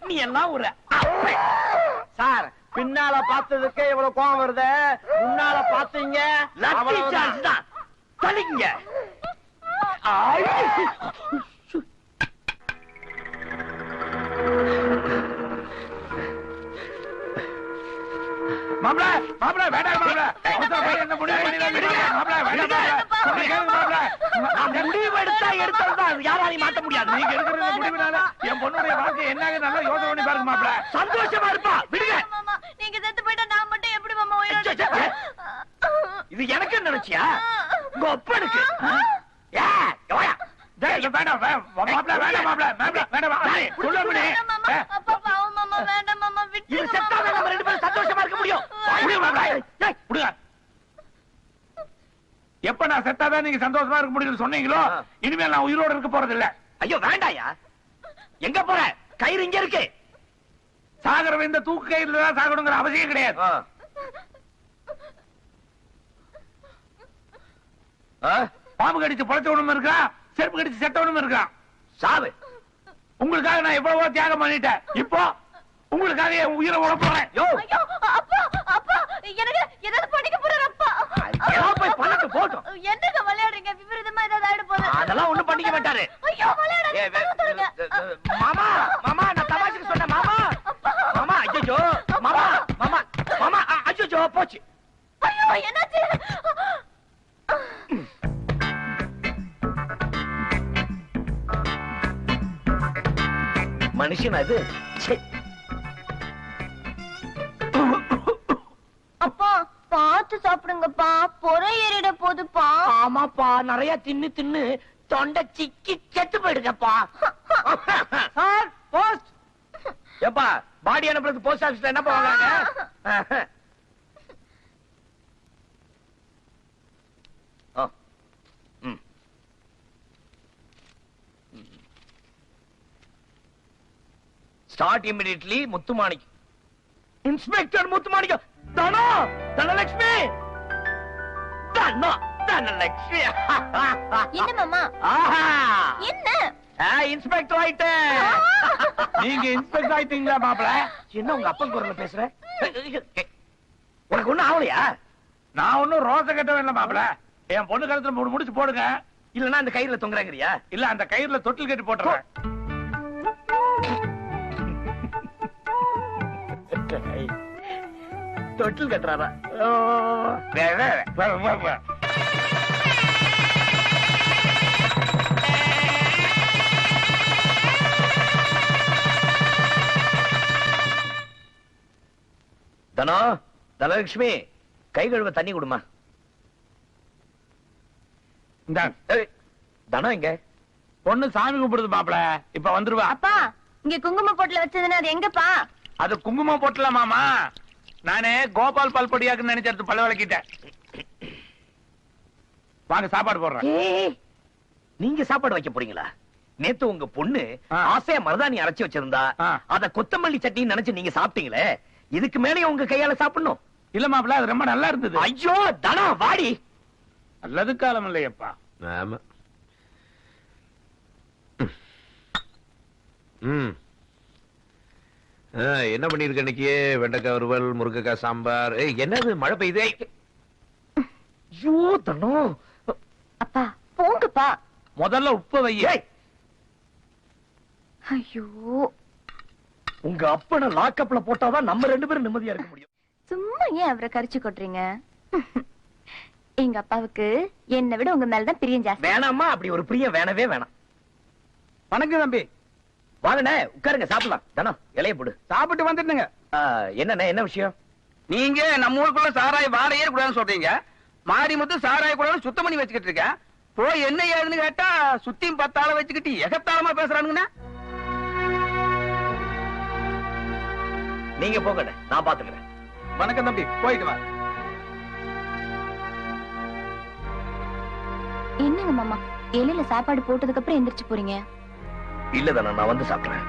Speaker 1: நீ எல்லாம் ஒரு அப்பன்.
Speaker 9: சார் பின்னால பார்த்ததுக்கு இவ்வளவு கோவம் வருது. முன்னால பாத்தீங்க
Speaker 1: லத்தி சார்ஜ் தான். தலிங்க.
Speaker 3: மாப்ள மாப்ள வேண்டாம் மாப்ள. என்ன முடிவு பண்ணிடுங்க மாப்ள. வேண்டாம் மாப்ள.
Speaker 1: நான் முடிவு எடுத்தா எடுத்ததுதான். யாராலையும் மாத்த முடியாது.
Speaker 3: நீங்க எடுக்கிற முடிவுனால என் பொண்ணுடைய வாழ்க்கை என்னங்க நல்லா யோசனை பண்ணி பாருங்க மாப்ள.
Speaker 1: சந்தோஷமா இருப்பா. விடுங்க.
Speaker 2: மாமா நீங்க செத்து போயிட்டா நான் மட்டும் எப்படி மாமா உயிரோட?
Speaker 1: இது எனக்கு நினைச்சியா? உங்க அப்பனுக்கு.
Speaker 3: வேண்டாம் மாப்ள. வேண்டாம் மாப்ள. வேண்டாம் சொல்லுங்க.
Speaker 2: அப்பா பாவம் மாமா. வேண்டாம் மாமா விட்டு.
Speaker 1: இது செத்தாதான் நம்ம ரெண்டு பேரும் சந்தோஷமா இருக்க முடியும்.
Speaker 3: எப்ப நான் செத்தாதான் நீங்க சந்தோஷமா இருக்க முடியும்னு சொன்னீங்களோ இனிமேல் நான் உயிரோட இருக்க போறது இல்ல.
Speaker 1: ஐயோ வேண்டாயா. எங்க போற? கயிறு இங்க இருக்கு.
Speaker 3: சாகரவ இந்த தூக்கு கயிறுல தான் சாகணுங்கிற அவசியம் கிடையாது. பாம்பு கடிச்சு பொழைச்சவனும் இருக்கா, செருப்பு கடிச்சு செத்தவனும் இருக்கா.
Speaker 1: சாவு.
Speaker 3: உங்களுக்காக நான் எவ்வளவோ தியாகம் பண்ணிட்டேன். இப்போ உங்களுக்காக என் உயிரை விட போறேன்.
Speaker 2: ஐயோ அப்பா அப்பா எனக்கு ஏதாவது பண்ணிக்க போறாரு அப்பா.
Speaker 1: ஏதாவது போய் பண்ணட்டு போட்டும்.
Speaker 2: என்னங்க விளையாடுறீங்க? விபரீதமா ஏதாவது ஆயிட போகுது.
Speaker 1: அதெல்லாம் ஒண்ணும் பண்ணிக்க மாட்டாரு.
Speaker 2: ஐயோ விளையாடாதீங்க.
Speaker 1: மாமா மாமா நான் தமாஷுக்கு சொன்னேன் மாமா. மாமா ஐயோ மாமா மாமா மாமா ஐயோ போச்சு.
Speaker 2: ஐயோ என்னாச்சு?
Speaker 1: மனுஷன் அது.
Speaker 2: அப்பா பார்த்து சாப்பிடுங்கப்பா. பொறை ஏறிட போதுப்பா.
Speaker 1: ஆமாப்பா நிறைய தின்னு தின்னு தொண்டை சிக்கி செத்து போயிடுங்கப்பா.
Speaker 4: Sir post.
Speaker 1: எப்பா பாடி அனுப்புறது போஸ்ட் ஆபீஸ்ல என்ன போவாங்க? Start immediately. Muthumanickam. Inspector Muthumanickam. தனோ தனலட்சுமி. தனோ தனலட்சுமி.
Speaker 2: என்ன மாமா?
Speaker 1: ஆஹா
Speaker 2: என்ன?
Speaker 1: இன்ஸ்பெக்டர் ஆயிட்டு.
Speaker 3: நீங்க இன்ஸ்பெக்டர் ஆயிட்டீங்களா மாப்ள?
Speaker 1: என்ன உங்க அப்பன் குரல்ல பேசுற? உனக்கு ஒண்ணும் ஆகலையா?
Speaker 3: நான் ஒன்னும் ரோச கட்டவே இல்ல மாப்ள. என் பொண்ணு கழுத்துல 3 முடிச்சு போடுங்க.
Speaker 1: இல்லன்னா அந்த கயிறுல தொங்குறாங்கறியா?
Speaker 3: இல்ல அந்த கயிறுல தொட்டில் கட்டி போட்டுறேன்.
Speaker 1: தொட்டில் கட்டுறாரா? தனோ தனலட்சுமி கை கழுவ தண்ணி கொடுமா. தனம் எங்க?
Speaker 3: பொண்ணு சாமி கும்பிடுது மாப்ள. இப்ப வந்துருவா.
Speaker 2: அப்பா இங்க குங்கும பொட்டுல வச்சதுன்னா அது எங்கப்பா?
Speaker 3: அது குங்குமம் போட்டல மாமா. நானே கோபால் பல்பொடியாக்குன்னு நினைச்சது பல்ல விளக்கிட்டேன். வாங்க சாப்பாடு போடுறேன்.
Speaker 1: நீங்க சாப்பாடு வைக்க போறீங்களா? நேத்து உங்க பொண்ணு ஆசையா மருதாணி அரைச்சு வச்சிருந்தா அத கொத்தமல்லி சட்னி நினைச்சு நீங்க சாப்பிட்டீங்களே, இதுக்கு மேலே உங்க கையால சாப்பிடணும்.
Speaker 3: இல்ல மாப்பிள்ள, அது ரொம்ப நல்லா இருந்தது.
Speaker 1: ஐயோ தனா வாடி,
Speaker 3: நல்லது காலம் இல்லையப்பா.
Speaker 12: ஆமா. என்ன பண்ணிருக்க இன்னைக்கு? வெண்டைக்காய் வறுவல், முருங்கைக்காய் சாம்பார். என்னது மழை பெய்யுதே?
Speaker 1: ஐயோ தனோ.
Speaker 2: அப்பா போங்கப்பா.
Speaker 3: முதல்ல உப்பு வையே.
Speaker 2: ஐயோ,
Speaker 1: உங்க அப்பனை லாக்கப்ல போட்டாதான் நம்ம 2 பேரும் நிம்மதியா இருக்க முடியும்.
Speaker 2: சும்மா ஏன் அவரை கரிச்சு கொட்டுறீங்க? எங்க அப்பாவுக்கு என்னை விட உங்க மேலதான் பிரியம் ஜாஸ்தி.
Speaker 1: வேணாமா? அப்படி ஒரு பிரியம் வேணவே வேணாம்.
Speaker 7: வணக்கம் தம்பி.
Speaker 1: வாங்கண்ணே, உட்காருங்க, சாப்பிடலாம். தானோ இலைய போடு.
Speaker 7: சாப்பிட்டு வந்துட்டுங்க.
Speaker 1: என்னண்ணே, என்ன விஷயம்?
Speaker 7: நீங்க நம்ம ஊருக்குள்ள சாராய வாடையே கூடாதுன்னு சொல்றீங்க. மாரிமுத்து சாராய கூடாது சுத்தம் பண்ணி வச்சுக்கிட்டு இருக்க. போய் என்ன ஏதுன்னு கேட்டா சுத்தியும் 10 ஆளை வச்சுக்கிட்டு எகத்தாளமா பேசுறானுங்கண்ணா.
Speaker 1: நீங்க போங்கண்ணே, நான் பாத்துக்கிறேன்.
Speaker 7: வணக்கம் தம்பி, போயிட்டு வா.
Speaker 2: என்னங்க மாமா, இலையில சாப்பாடு போட்டதுக்கு அப்புறம் எந்திரிச்சு போறீங்க?
Speaker 1: இல்ல தானே, நான் வந்து சாப்பிடுறேன்.